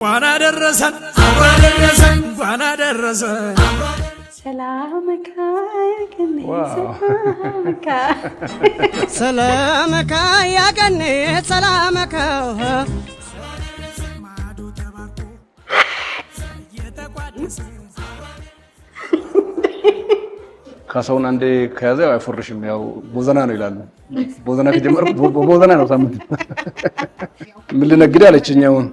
وانا درسن وانا درسن سلامك يا كني سلامك يا كني سلامك ካሳውን አንዴ ከያዘው አይፈርሽም ያው ቦዘና ነው ይላሉ ቦዘና ከጀመረ ቦዘና ነው ሳምንት ምን ልነግድ አለችኛውን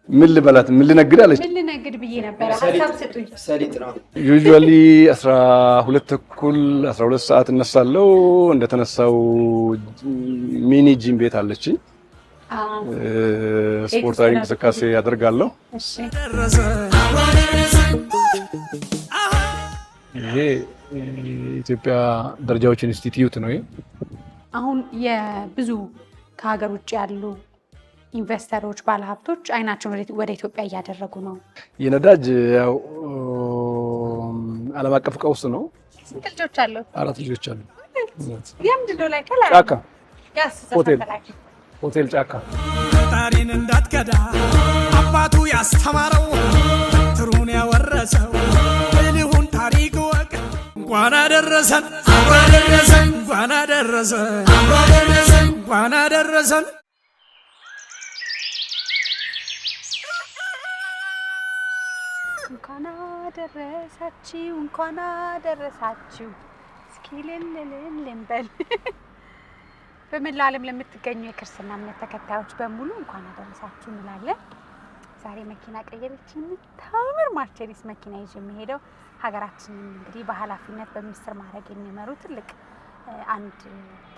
ምን ልበላት ምን ልነግድ አለች ምን ልነግድ ብዬ ነበር ሐሳብ ሰጡኝ ሰሊጥ ነው ዩዥዋሊ 12 ሰዓት እነሳለሁ እንደተነሳው ሚኒ ጂም ቤት አለችኝ ስፖርታዊ እንቅስቃሴ ያደርጋለሁ እሺ ይሄ ኢትዮጵያ ደረጃዎች ኢንስቲትዩት ነው አሁን የብዙ ከሀገር ውጭ ያሉ ኢንቨስተሮች ባለሀብቶች አይናቸውን ወደ ኢትዮጵያ እያደረጉ ነው የነዳጅ ያው ዓለም አቀፍ ቀውስ ነው ልጆች አሉ 4 ልጆች አሉ ያምንድነው ላይ ከላ ጫካ ያስ ሆቴል ጫካ ታሪን እንዳትከዳ አባቱ ያስተማረው ትሩን ያወረሰው ልሁን ታሪክ ወቅ እንኳን አደረሰን እንኳን አደረሰን እንኳን አደረሳችሁ እስኪ ልንበል በመላው ዓለም ለምትገኙ የክርስትና እምነት ተከታዮች በሙሉ እንኳን አደረሳችሁ እንላለን። ዛሬ መኪና ቀየረችን ታምር ማርቸዲስ መኪና ይዤ የሚሄደው ሀገራችንን እንግዲህ በኃላፊነት በሚኒስትር ማዕረግ የሚመሩ ትልቅ አንድ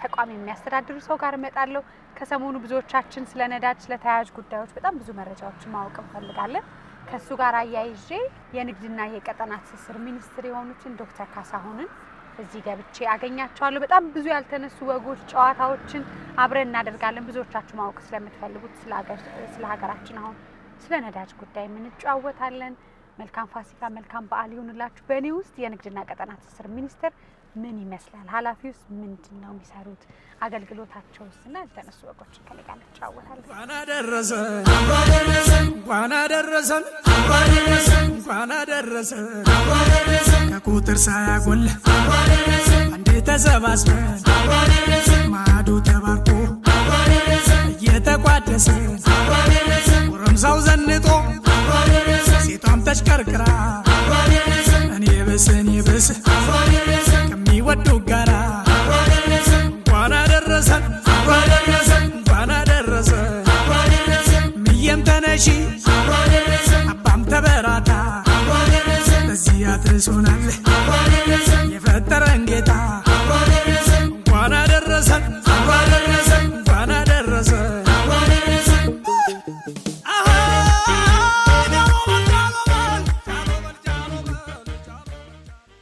ተቋም የሚያስተዳድሩ ሰው ጋር እመጣለሁ። ከሰሞኑ ብዙዎቻችን ስለ ነዳጅ ስለ ተያያዥ ጉዳዮች በጣም ብዙ መረጃዎችን ማወቅ እንፈልጋለን። ከሱ ጋር አያይዤ የንግድና የቀጠና ትስስር ሚኒስትር የሆኑትን ዶክተር ካሳሁንን እዚህ ገብቼ አገኛቸዋለሁ። በጣም ብዙ ያልተነሱ ወጎች ጨዋታዎችን አብረን እናደርጋለን። ብዙዎቻችሁ ማወቅ ስለምትፈልጉት ስለ ሀገራችን አሁን ስለ ነዳጅ ጉዳይ እንጨዋወታለን። መልካም ፋሲካ መልካም በዓል ይሁንላችሁ። በእኔ ውስጥ የንግድና ቀጠና ትስስር ሚኒስትር ምን ይመስላል? ኃላፊውስ ምንድነው የሚሰሩት? አገልግሎታቸውስ እና ያልተነሱ ወጎችን ከኔ ጋር እንጨዋወታለን። እንኳን አደረሰን ከቁጥር ሳያጎል አንዴ ተሰባስበን ማዶ ተባርኮ እየተቋደሰ ጎረምሳው ዘንጦ ሴቷም ተሽከርክራ እኔ ብስ ከሚወዱ ጋራ እንኳን አደረሰን ምየም ተነሺ አባም ተበራታ በዚህ አትርሶናል የፈጠረን ጌታ እንኳን አደረሰን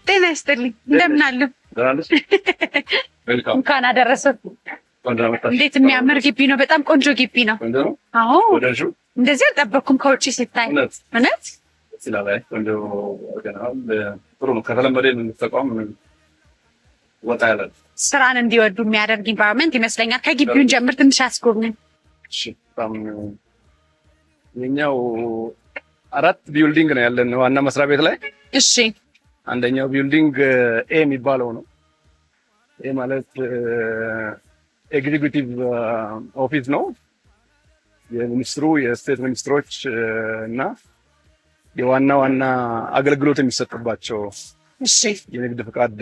ጤና ይስጥልኝ እንደምን አሉ? እንኳን አደረሰን። እንዴት የሚያምር ግቢ ነው። በጣም ቆንጆ ግቢ ነው። አዎ እንደዚህ አልጠበኩም ከውጪ ሲታይ እውነት ሲላላይ ቆንጆ ገናል ጥሩ ነው። ከተለመደ ተቋም ወጣ ያለ ስራን እንዲወዱ የሚያደርግ ኢንቫይሮንመንት ይመስለኛል። ከግቢውን ጀምር ትንሽ አስጎብኝ። እሺ የኛው 4 ቢልዲንግ ነው ያለን ዋና መስሪያ ቤት ላይ። እሺ አንደኛው ቢልዲንግ ኤ የሚባለው ነው። ኤ ማለት ኤግዚኪዩቲቭ ኦፊስ ነው። የሚኒስትሩ የስቴት ሚኒስትሮች እና የዋና አገልግሎት የሚሰጥባቸው እሺ የንግድ ፍቃድ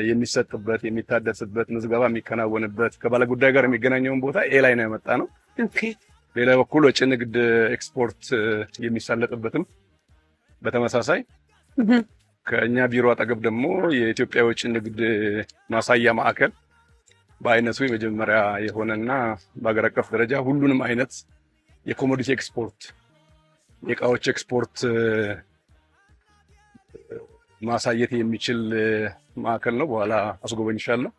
የሚሰጥበት የሚታደስበት ምዝገባ የሚከናወንበት ከባለ ጉዳይ ጋር የሚገናኘውን ቦታ ኤ ላይ ነው ያመጣ ነው። ኦኬ ሌላ በኩል ወጪ ንግድ ኤክስፖርት የሚሳለጥበትም በተመሳሳይ ከኛ ቢሮ አጠገብ ደግሞ የኢትዮጵያ ወጪ ንግድ ማሳያ ማዕከል በአይነቱ የመጀመሪያ የሆነና በአገር አቀፍ ደረጃ ሁሉንም አይነት የኮሞዲቲ ኤክስፖርት የእቃዎች ኤክስፖርት ማሳየት የሚችል ማዕከል ነው። በኋላ አስጎበኝሻለሁ።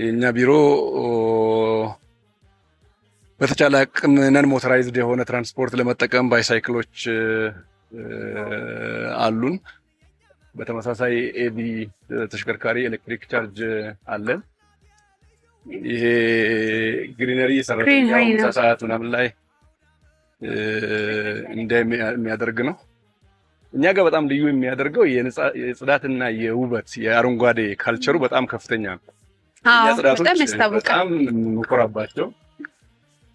የኛ ቢሮ በተቻለ አቅም ነን ሞተራይዝድ የሆነ ትራንስፖርት ለመጠቀም ባይሳይክሎች አሉን። በተመሳሳይ ኤቪ ተሽከርካሪ ኤሌክትሪክ ቻርጅ አለን። ይሄ ግሪነሪ ሰራተኛው ሰዓት ምናምን ላይ እንደሚያደርግ ነው። እኛ ጋር በጣም ልዩ የሚያደርገው የጽዳትና የውበት የአረንጓዴ ካልቸሩ በጣም ከፍተኛ ነው። በጣም የምንኮራባቸው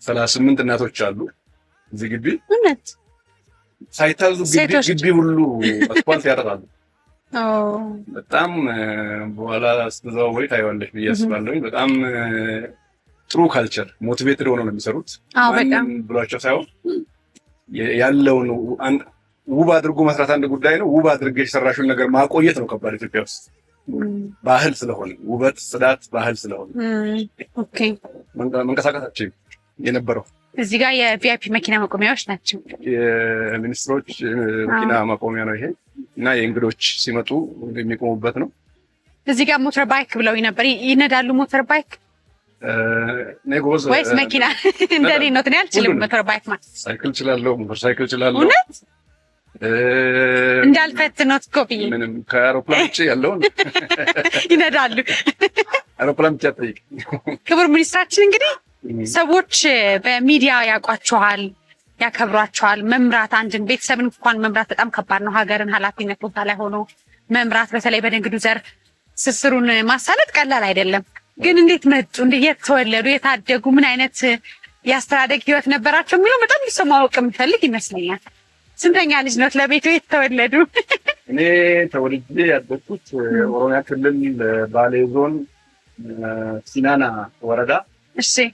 38 እናቶች አሉ እዚህ ግቢ ሳይታዙ ግቢ ሁሉ አስፋልት ያጠራሉ። በጣም በኋላ ስትዘዋወሪ ታይዋለሽ ብዬ አስባለሁ። በጣም ጥሩ ካልቸር ሞቲቬትድ ሆነው ነው የሚሰሩት። በጣም ብሏቸው ሳይሆን ያለውን ውብ አድርጎ መስራት አንድ ጉዳይ ነው። ውብ አድርገሽ የሰራሽውን ነገር ማቆየት ነው ከባድ ኢትዮጵያ ውስጥ ባህል ስለሆነ ውበት፣ ጽዳት ባህል ስለሆነ መንቀሳቀሳችን የነበረው እዚህ ጋር የቪአይፒ መኪና ማቆሚያዎች ናቸው። የሚኒስትሮች መኪና ማቆሚያ ነው ይሄ እና የእንግዶች ሲመጡ የሚቆሙበት ነው። እዚህ ጋር ሞተር ባይክ ብለው ነበር። ይነዳሉ ሞተር ባይክ ወይስ መኪና? እንደኔ ነው ትኔ አልችልም። ሞተር ባይክ ማለት ሳይክል እችላለሁ፣ ሞተር ሳይክል እችላለሁ። እውነት እንዳልፈትነው ኮፒ ምንም ከአውሮፕላን ውጭ ያለውን ይነዳሉ። አውሮፕላን ብቻ ጠይቅ። ክቡር ሚኒስትራችን እንግዲህ ሰዎች በሚዲያ ያውቋቸዋል፣ ያከብሯቸዋል። መምራት አንድን ቤተሰብን እንኳን መምራት በጣም ከባድ ነው። ሀገርን ኃላፊነት ቦታ ላይ ሆኖ መምራት በተለይ በንግዱ ዘርፍ ስስሩን ማሳለጥ ቀላል አይደለም። ግን እንዴት መጡ? የት ተወለዱ? የታደጉ? ምን አይነት የአስተዳደግ ህይወት ነበራቸው የሚለው በጣም ሰው ማወቅ የሚፈልግ ይመስለኛል። ስንተኛ ልጅ ነው ለቤቱ? የት ተወለዱ? እኔ ተወልጄ ያደግኩት ኦሮሚያ ክልል ባሌ ዞን ሲናና ወረዳ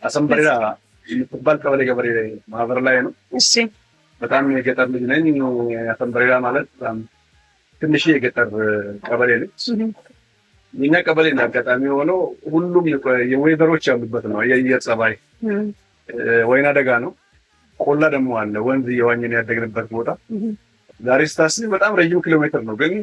አሰንበሬራ የምትባል ቀበሌ ገበሬ ማህበር ላይ ነው። በጣም የገጠር ልጅ ነኝ። አሰንበሬራ ማለት በጣም ትንሽ የገጠር ቀበሌ ነች። የኛ ቀበሌ አጋጣሚ ሆነው ሁሉም የወይዘሮች ያሉበት ነው። የአየር ጸባይ ወይና ደጋ ነው። ቆላ ደግሞ አለ። ወንዝ እየዋኘን ያደግንበት ቦታ ዛሬ ስታስብ በጣም ረጅም ኪሎ ሜትር ነው። ግን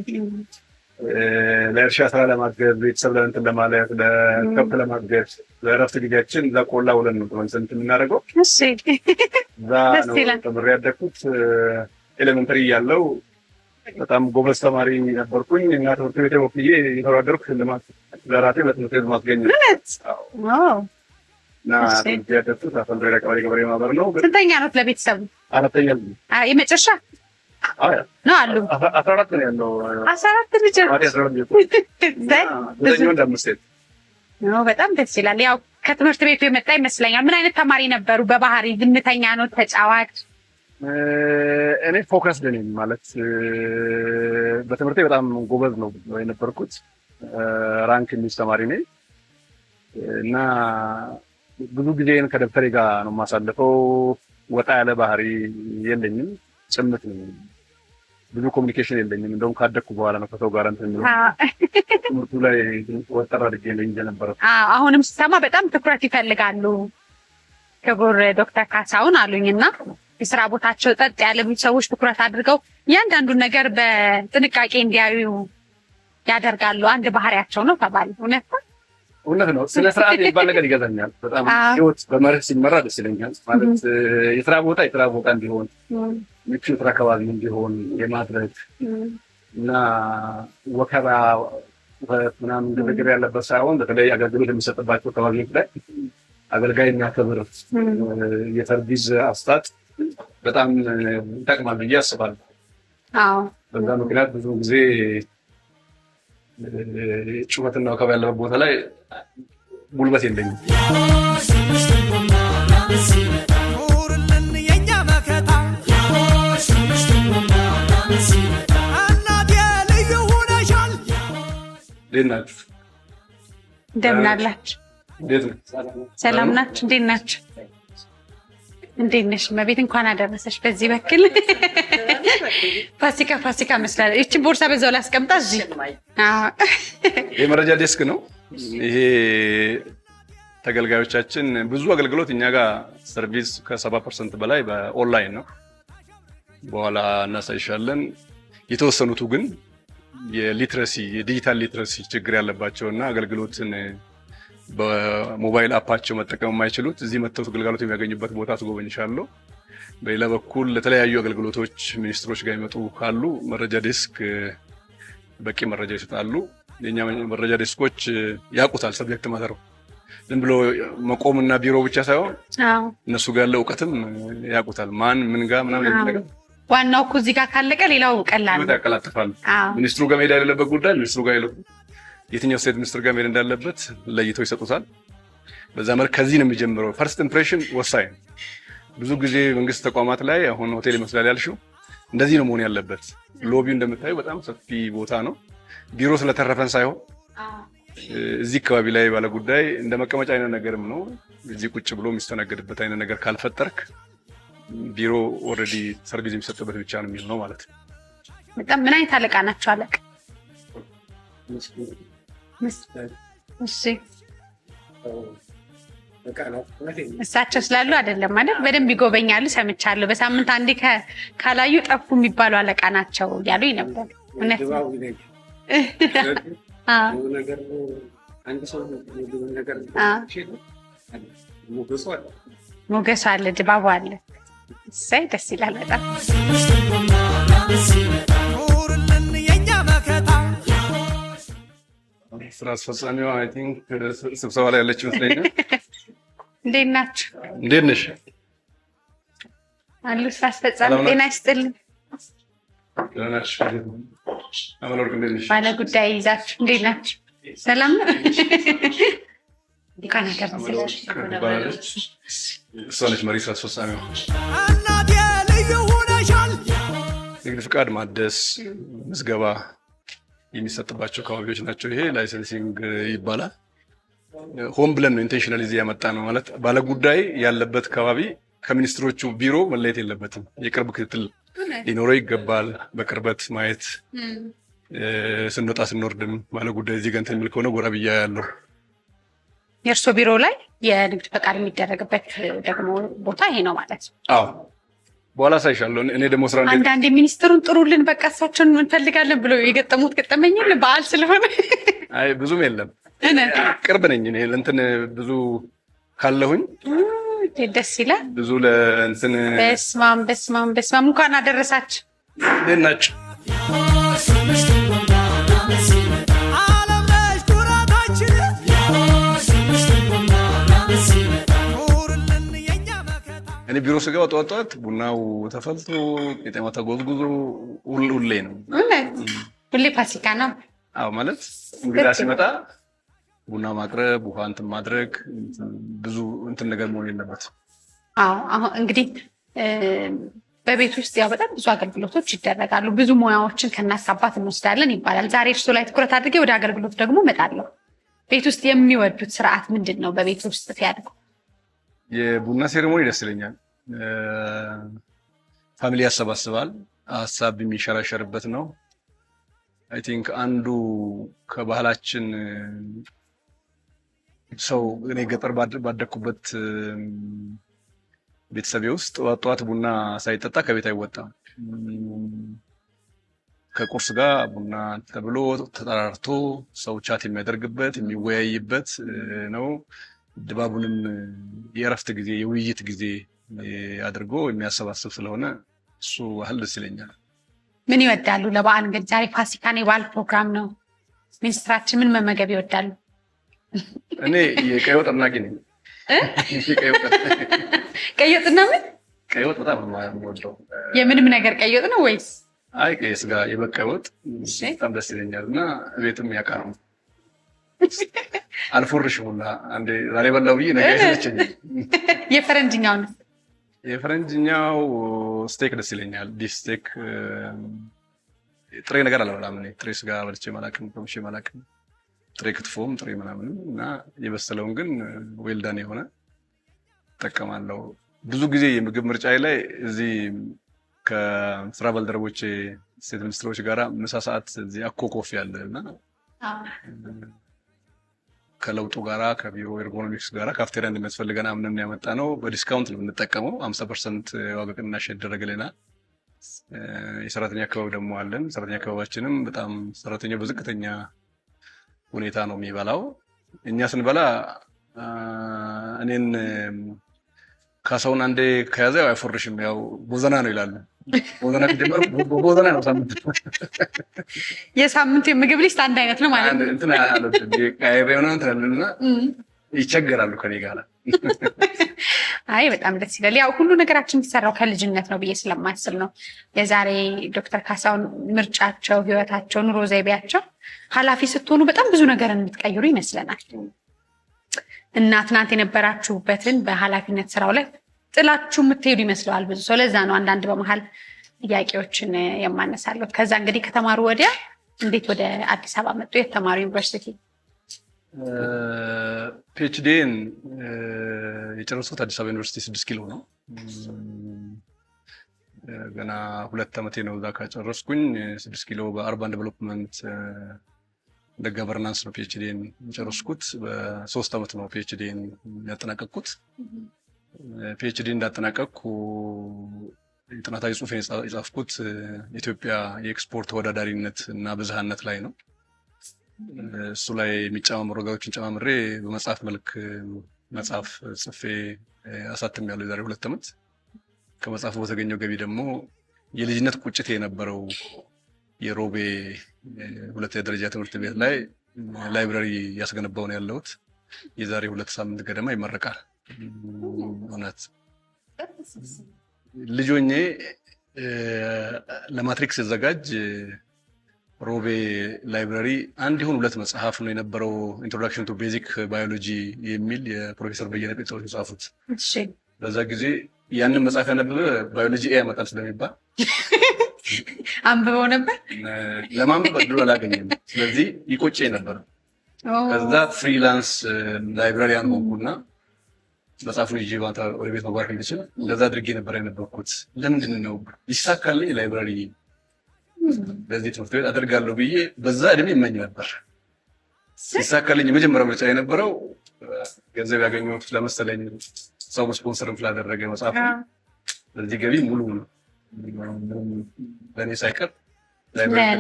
ለእርሻ ስራ ለማገዝ ቤተሰብ ለእንትን ለማለት ለከብት ለማገዝ ለእረፍት ጊዜያችን እዛ ቆላ ውለን ነው እንትን የምናደርገው። እዛ ነው ተምሬ ያደግኩት። ኤሌመንተሪ እያለሁ በጣም ጎበዝ ተማሪ ነበርኩኝ እና ትምህርት ቤት ወክዬ የተወዳደርኩ ሽልማት ለራሴ በትምህርት ቤት ማስገኘት እና ያደግኩት አሰንበሬራ ቀበሌ ገበሬ ማህበር ነው። ስንተኛ ነው ለቤተሰቡ? አራተኛ የመጨረሻ ነው አሉ 14 ነው ያለው። 14 ልጅ ነው። በጣም ደስ ይላል። ያው ከትምህርት ቤቱ የመጣ ይመስለኛል። ምን አይነት ተማሪ ነበሩ? በባህሪ ዝምተኛ ነው? ተጫዋች? እኔ ፎከስድ ነኝ ማለት በትምህርቴ በጣም ጎበዝ ነው የነበርኩት። ራንክ የሚይዝ ተማሪ ነኝ እና ብዙ ጊዜን ከደብተሬ ጋር ነው የማሳልፈው። ወጣ ያለ ባህሪ የለኝም። ጭምት ነኝ። ብዙ ኮሚኒኬሽን የለኝም። እንደውም ካደኩ በኋላ ነው ከሰው ጋር እንትን ነው ትምህርቱ ላይ ወጣራ አድርጌ ነኝ ነበር። አሁንም ስሰማ በጣም ትኩረት ይፈልጋሉ ክቡር ዶክተር ካሳሁን አሉኝና የስራ ቦታቸው ጸጥ ያለ ሰዎች ትኩረት አድርገው እያንዳንዱን ነገር በጥንቃቄ እንዲያዩ ያደርጋሉ። አንድ ባህሪያቸው ነው ተባለ። እውነት ነው። ስነ ስርዓት የሚባል ነገር ይገዛኛል በጣም። ህይወት በመርህ ሲመራ ደስ ይለኛል። ማለት የስራ ቦታ እንዲሆን ምቹ የስራ አካባቢ እንዲሆን የማድረግ እና ወከባ ምናምን ግርግር ያለበት ሳይሆን በተለይ አገልግሎት የሚሰጥባቸው አካባቢዎች ላይ አገልጋይ የሚያከብር የሰርቪስ አሰጣጥ በጣም ይጠቅማል ብዬ አስባለሁ። በዛ ምክንያት ብዙ ጊዜ ጩኸትና ወከባ ያለበት ቦታ ላይ ጉልበት የለኝም። እንዴት ናችሁ? እንደምን አላችሁ? ሰላም ናችሁ? እንዴት ናችሁ? እንዴት ነሽ? መቤት እንኳን አደረሰሽ። በዚህ በኩል ፋሲካ መስላለች። እቺን ቦርሳ በዛው ላይ አስቀምጣ እዚህ የመረጃ ዴስክ ነው ይሄ። ተገልጋዮቻችን ብዙ አገልግሎት እኛ ጋር ሰርቪስ ከ70% በላይ በኦንላይን ነው። በኋላ እናሳይሻለን። የተወሰኑቱ ግን የዲጂታል ሊትረሲ ችግር ያለባቸውና አገልግሎትን በሞባይል አፓቸው መጠቀም የማይችሉት እዚህ መጥተው አገልግሎት የሚያገኙበት ቦታ አስጎበኝሻለሁ። በሌላ በኩል ለተለያዩ አገልግሎቶች ሚኒስትሮች ጋር ይመጡ ካሉ መረጃ ዴስክ በቂ መረጃ ይሰጣሉ። የኛ መረጃ ዴስኮች ያውቁታል ሰብጀክት ማተር ዝም ብሎ መቆምና ቢሮ ብቻ ሳይሆን እነሱ ጋር ያለው እውቀትም ያውቁታል። ማን ምን ጋር ምናምን የሚነገር ዋናው እኮ እዚህ ጋር ካለቀ ሌላው ቀላል ነው። ያቀላጥፋል። ሚኒስትሩ ጋር መሄድ ያለበት ጉዳይ ሚኒስትሩ ጋር ይልኩ፣ የትኛው ስቴት ሚኒስትር ጋር መሄድ እንዳለበት ለይተው ይሰጡታል። በዛ መልክ ከዚህ ነው የሚጀምረው። ፈርስት ኢምፕሬሽን ወሳኝ። ብዙ ጊዜ መንግስት ተቋማት ላይ አሁን ሆቴል ይመስላል ያልሽው፣ እንደዚህ ነው መሆን ያለበት። ሎቢው እንደምታዩ በጣም ሰፊ ቦታ ነው። ቢሮ ስለተረፈን ሳይሆን እዚህ አካባቢ ላይ ባለ ጉዳይ እንደ መቀመጫ አይነት ነገርም ነው። እዚህ ቁጭ ብሎ የሚስተናገድበት አይነት ነገር ካልፈጠርክ ቢሮ ኦልሬዲ ሰርቪስ የሚሰጥበት ብቻ ነው የሚል ነው ማለት ነው። በጣም ምን አይነት አለቃ ናቸው? አለቃ እሺ፣ እሳቸው ስላሉ አይደለም ማለት በደንብ ይጎበኛሉ ሰምቻለሁ። በሳምንት አንዴ ካላዩ ጠፉ የሚባሉ አለቃ ናቸው ያሉኝ ነበር። እውነት ነው? ሞገሱ አለ፣ ድባቡ አለ። እሰይ ደስ ይላል በጣም። ስራ አስፈጻሚዋ አይ ቲንክ ስብሰባ ላይ ያለች ይመስለኛል። እንዴት ናችሁ? እንዴት ነሽ? አሉ ስራ አስፈጻሚ ጤና ይስጥልኝ። ደህና ነሽ? አመለወርቅ እንዴት ነሽ? ባለ ጉዳይ ይዛችሁ እንዴት ናችሁ? ሰላም ነው? እንኳን ነገር እሷ ነች መሪ ስራ አስፈጻሚዋ። እናቴ ልዩ ሆነሻል። ንግድ ፍቃድ ማደስ ምዝገባ የሚሰጥባቸው አካባቢዎች ናቸው። ይሄ ላይሰንሲንግ ይባላል። ሆም ብለን ነው ኢንቴንሽናሊ እዚህ ያመጣ ነው ማለት ባለጉዳይ ያለበት አካባቢ ከሚኒስትሮቹ ቢሮ መለየት የለበትም። የቅርብ ክትትል ሊኖረው ይገባል። በቅርበት ማየት ስንወጣ ስንወርድም ባለጉዳይ እዚህ ጋር እንትን የሚል ከሆነ ጎራ ብያ ያለው የእርሶ ቢሮ ላይ የንግድ ፈቃድ የሚደረግበት ደግሞ ቦታ ይሄ ነው ማለት ነው? አዎ፣ በኋላ ሳይሻለሁ። እኔ ደግሞ ስራ አንዳንድ ሚኒስትሩን ጥሩልን በቃ እሳቸውን እንፈልጋለን ብሎ የገጠሙት ገጠመኝል በዓል ስለሆነ አይ ብዙም የለም። ቅርብ ነኝ እኔ ለእንትን ብዙ ካለሁኝ ደስ ይላል። ብዙ ለእንትን በስማም እንኳን አደረሳችሁ። እንዴት ናችሁ? እኔ ቢሮ ስገባ ጠዋት ቡናው ተፈልቶ ቄጤማ ተጎዝጉዞ ሁሌ ነው። ሁሌ ፋሲካ ነው። አዎ ማለት እንግዳ ሲመጣ ቡና ማቅረብ፣ ውሃ እንትን ማድረግ ብዙ እንትን ነገር መሆን የለበት። አዎ አሁን እንግዲህ በቤት ውስጥ ያው በጣም ብዙ አገልግሎቶች ይደረጋሉ። ብዙ ሙያዎችን ከእናት አባት እንወስዳለን ይባላል። ዛሬ እርሱ ላይ ትኩረት አድርጌ ወደ አገልግሎት ደግሞ እመጣለሁ። ቤት ውስጥ የሚወዱት ስርዓት ምንድን ነው? በቤት ውስጥ ሲያድጉ የቡና ሴሬሞኒ ደስ ይለኛል። ፋሚሊ ያሰባስባል፣ ሀሳብ የሚሸራሸርበት ነው። አይ ቲንክ አንዱ ከባህላችን ሰው እኔ ገጠር ባደኩበት ቤተሰቤ ውስጥ ጠዋት ቡና ሳይጠጣ ከቤት አይወጣም። ከቁርስ ጋር ቡና ተብሎ ተጠራርቶ ሰው ቻት የሚያደርግበት የሚወያይበት ነው። ድባቡንም የእረፍት ጊዜ የውይይት ጊዜ አድርጎ የሚያሰባስብ ስለሆነ እሱ ባህል ደስ ይለኛል። ምን ይወዳሉ ለበዓል? እንግዲህ ዛሬ ፋሲካን የበዓል ፕሮግራም ነው። ሚኒስትራችን ምን መመገብ ይወዳሉ? እኔ የቀይ ወጥ አድናቂ ነኝ። ቀይ ወጥ እና ምን? ቀይ ወጥ በጣም የምወደው። የምንም ነገር ቀይ ወጥ ነው ወይስ? አይ ቀይ ስጋ የበቀይ ወጥ በጣም ደስ ይለኛል እና ቤትም ያውቃል። አልፎርሽም ሁላ አንዴ ዛሬ በላው ብዬ ነገር አይሰለቸኝም። የፈረንጅኛው ነው? የፈረንጅኛው ስቴክ ደስ ይለኛል። ቢፍ ስቴክ። ጥሬ ነገር አልበላም እኔ። ጥሬ ስጋ በልቼ አላውቅም፣ ቀምሼ አላውቅም። ጥሬ ክትፎም ጥሬ ምናምንም እና የበሰለውን ግን ዌልዳን የሆነ እጠቀማለሁ። ብዙ ጊዜ የምግብ ምርጫዬ ላይ እዚህ ከስራ ባልደረቦቼ ሴት ሚኒስትሮች ጋራ ምሳ ሰዓት እዚህ አኮ ኮፊ አለ እና ከለውጡ ጋራ ከቢሮ ኤርጎኖሚክስ ጋራ ካፍቴሪያ እንደሚያስፈልገን አምነን ያመጣ ነው። በዲስካውንት ነው የምንጠቀመው። 50% ዋጋ ቅናሽ ይደረግልናል። የሰራተኛ አካባቢ ደግሞ አለን። ሰራተኛ አካባቢያችንም በጣም ሰራተኛው በዝቅተኛ ሁኔታ ነው የሚበላው። እኛ ስንበላ እኔን ካሳውን አንዴ ከያዘው አይፎርሽም፣ ያው ቦዘና ነው ይላሉ። ቦዘና ከጀመረ ቦዘና ነው ሳምንት። የሳምንቱ የምግብ ሊስት አንድ አይነት ነው ማለት ነው። እንትን አለ ቀይሬ ነው እንትን አለና ይቸገራሉ ከኔ ጋር። አይ በጣም ደስ ይላል። ያው ሁሉ ነገራችን የሚሰራው ከልጅነት ነው ብዬ ስለማስብ ነው። የዛሬ ዶክተር ካሳሁን ምርጫቸው፣ ህይወታቸው፣ ኑሮ ዘይቤያቸው ኃላፊ ስትሆኑ በጣም ብዙ ነገር የምትቀይሩ ይመስለናል እና ትናንት የነበራችሁበትን በኃላፊነት ስራው ላይ ጥላችሁ የምትሄዱ ይመስለዋል ብዙ ሰው። ለዛ ነው አንዳንድ በመሀል ጥያቄዎችን የማነሳለሁ። ከዛ እንግዲህ ከተማሩ ወዲያ እንዴት ወደ አዲስ አበባ መጡ? የተማሩ ዩኒቨርሲቲ ፒኤችዲን የጨረሱት አዲስ አበባ ዩኒቨርሲቲ 6 ኪሎ ነው። ገና 2 ዓመቴ ነው እዛ ከጨረስኩኝ። 6 ኪሎ በአርባን ዴቨሎፕመንት እንደ ገቨርናንስ ነው ፒኤችዲን የጨረስኩት። በ3 ዓመት ነው ፒኤችዲን ያጠናቀቅኩት። ፒኤችዲ እንዳጠናቀቅኩ የጥናታዊ ጽሑፍ የጻፍኩት ኢትዮጵያ የኤክስፖርት ተወዳዳሪነት እና ብዝሃነት ላይ ነው። እሱ ላይ የሚጨማመሩ ነገሮችን ጨማምሬ በመጽሐፍ መልክ መጽሐፍ ጽፌ አሳትሜያለሁ የዛሬ 2 ዓመት። ከመጽሐፉ በተገኘው ገቢ ደግሞ የልጅነት ቁጭቴ የነበረው የሮቤ 2ኛ ደረጃ ትምህርት ቤት ላይ ላይብራሪ ያስገነባው ነው ያለሁት። የዛሬ 2 ሳምንት ገደማ ይመረቃል። እውነት ልጆኜ ለማትሪክስ ሲዘጋጅ ሮቤ ላይብራሪ አንድ ይሁን 2 መጽሐፍ ነው የነበረው። ኢንትሮዳክሽን ቱ ቤዚክ ባዮሎጂ የሚል የፕሮፌሰር በየነ ጴጥሮስ የጻፉት። እሺ በዛ ጊዜ ያንን መጽሐፍ ያነበበ ባዮሎጂ ኤ ያመጣል ስለሚባል አንብበው ነበር። ለማንበብ እድሉ አላገኘም። ስለዚህ ይቆጨኝ ነበር። ከዛ ፍሪላንስ ላይብራሪያን ሆንኩና መጽሐፉን ይዤ ወደ ቤት መግባት እንድችል እንደዛ አድርጌ ነበር ያነበብኩት። ለምንድን ነው ይሳካልኝ ላይብራሪ በዚህ ትምህርት ቤት አደርጋለሁ ብዬ በዛ እድሜ ይመኝ ነበር። ሲሳካልኝ የመጀመሪያው ምርጫ የነበረው ገንዘብ ያገኘሁት ለመሰለኝ ሰው ስፖንሰርም ስላደረገ መጽሐፉ በዚህ ገቢ ሙሉ በእኔ ሳይቀር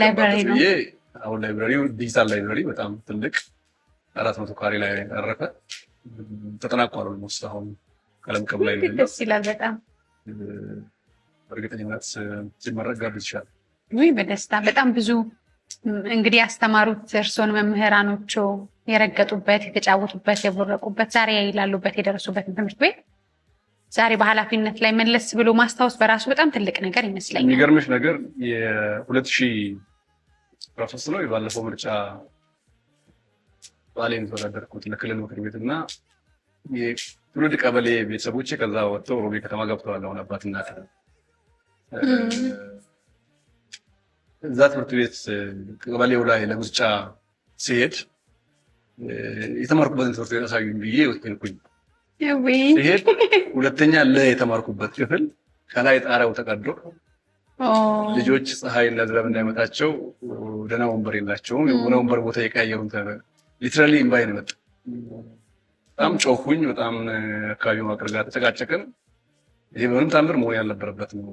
ላይብራሪ ነው። አሁን ላይብራሪው ዲጂታል ላይብራሪ በጣም ትልቅ 400 ካሬ ላይ አረፈ። ተጠናቋል። ኦልሞስት አሁን ቀለም ቀብ ላይ ነው። ደስ ይላል በጣም በእርግጠኝነት ሲመረቅ ጋብዝ ይችላል። ወይ በደስታ በጣም ብዙ እንግዲህ ያስተማሩት እርሶን መምህራኖቹ የረገጡበት፣ የተጫወቱበት፣ የቦረቁበት ዛሬ ያሉበት የደረሱበት ትምህርት ቤት ዛሬ በኃላፊነት ላይ መለስ ብሎ ማስታወስ በራሱ በጣም ትልቅ ነገር ይመስለኛል። የሚገርምሽ ነገር የ2013 ነው የባለፈው ምርጫ ባሌን ተወዳደርኩት ለክልል ምክር ቤት እና የትውልድ ቀበሌ ቤተሰቦቼ ከዛ ወጥተው ሮቤ ከተማ ገብተዋል። አሁን አባትና እዛ ትምህርት ቤት ቀበሌው ላይ ለምርጫ ሲሄድ የተማርኩበትን ትምህርት ቤት አሳዩኝ ብዬ ወጥኩኝ። ሲሄድ ሁለተኛ የተማርኩበት ክፍል ከላይ ጣሪያው ተቀዶ ልጆች ፀሐይና ዝናብ እንዳይመታቸው ደህና ወንበር የላቸውም። የሆነ ወንበር ቦታ የቀያየሩን ሊትራሊ እምባዬ ነው የመጣው። በጣም ጮኩኝ። በጣም አካባቢው ማቅር ጋር ተጨቃጨቅን። ይሄ በምንም ታምር መሆን ያልነበረበት ነው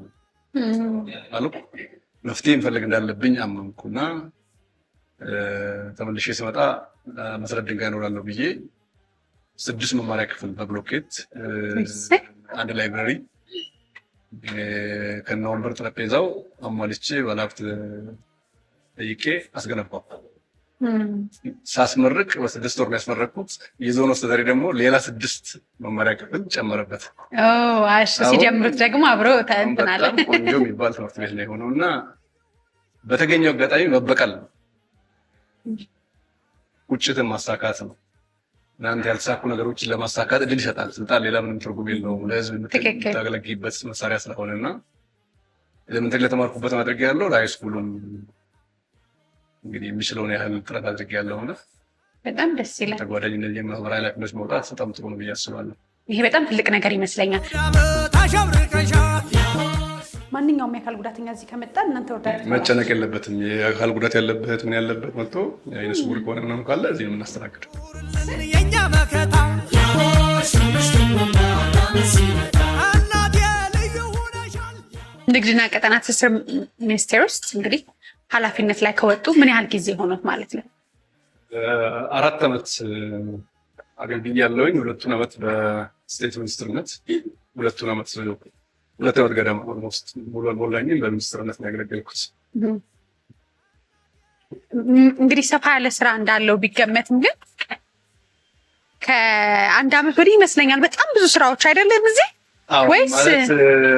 አልኩ። መፍትሄ እንፈልግ እንዳለብኝ አመንኩና ተመልሼ ስመጣ መሰረት ድንጋይ እኖራለሁ ብዬ 6 መማሪያ ክፍል በብሎኬት አንድ ላይብራሪ ከነ ወንበር ጠረጴዛው አሟልቼ ባለሀብት ጠይቄ አስገነባው። ሳስመርቅ በ6 ወር ያስመረቅኩት የዞን አስተዳዳሪ ደግሞ ሌላ 6 መማሪያ ክፍል ጨመረበት። ሲጀምሩት ደግሞ አብሮ ተንትናለ። በጣም ቆንጆ የሚባል ትምህርት ቤት ላይ ሆነው እና በተገኘው አጋጣሚ መበቀል ነው፣ ቁጭትን ማሳካት ነው። እናንተ ያልተሳኩ ነገሮችን ለማሳካት እድል ይሰጣል። ስልጣን ሌላ ምንም ትርጉም የለውም። ለህዝብ የምታገለግይበት መሳሪያ ስለሆነና ኤሌመንተሪ ለተማርኩበት ማድረግ ያለው ለሃይስኩሉም እንግዲህ የሚችለውን ያህል ጥረት አድርጌ ያለውና በጣም ደስ ይላል። ተጓዳኝ እነዚህ ማህበራዊ ኃላፊነቶች መውጣት በጣም ጥሩ ነው ብዬ አስባለሁ። ይሄ በጣም ትልቅ ነገር ይመስለኛል። ማንኛውም የአካል ጉዳተኛ እዚህ ከመጣ እናንተ ወዳጅ መጨነቅ የለበትም። የአካል ጉዳት ያለበት ምን ያለበት መጥቶ የዓይነ ስውር ከሆነ ምናምን ካለ እዚህ ነው የምናስተናግደው። ንግድና ቀጠና ትስስር ሚኒስቴር ውስጥ እንግዲህ ኃላፊነት ላይ ከወጡ ምን ያህል ጊዜ ሆኖት ማለት ነው? 4 ዓመት አገልግያለሁኝ። 2 ዓመት በስቴት ሚኒስትርነት፣ 2 ዓመት ገደማ ኦልሞስት ሙሉ አልሞላኝም በሚኒስትርነት ነው ያገለገልኩት። እንግዲህ ሰፋ ያለ ስራ እንዳለው ቢገመትም ግን ከአንድ አመት ወዲህ ይመስለኛል በጣም ብዙ ስራዎች አይደለም እዚህ ወይስ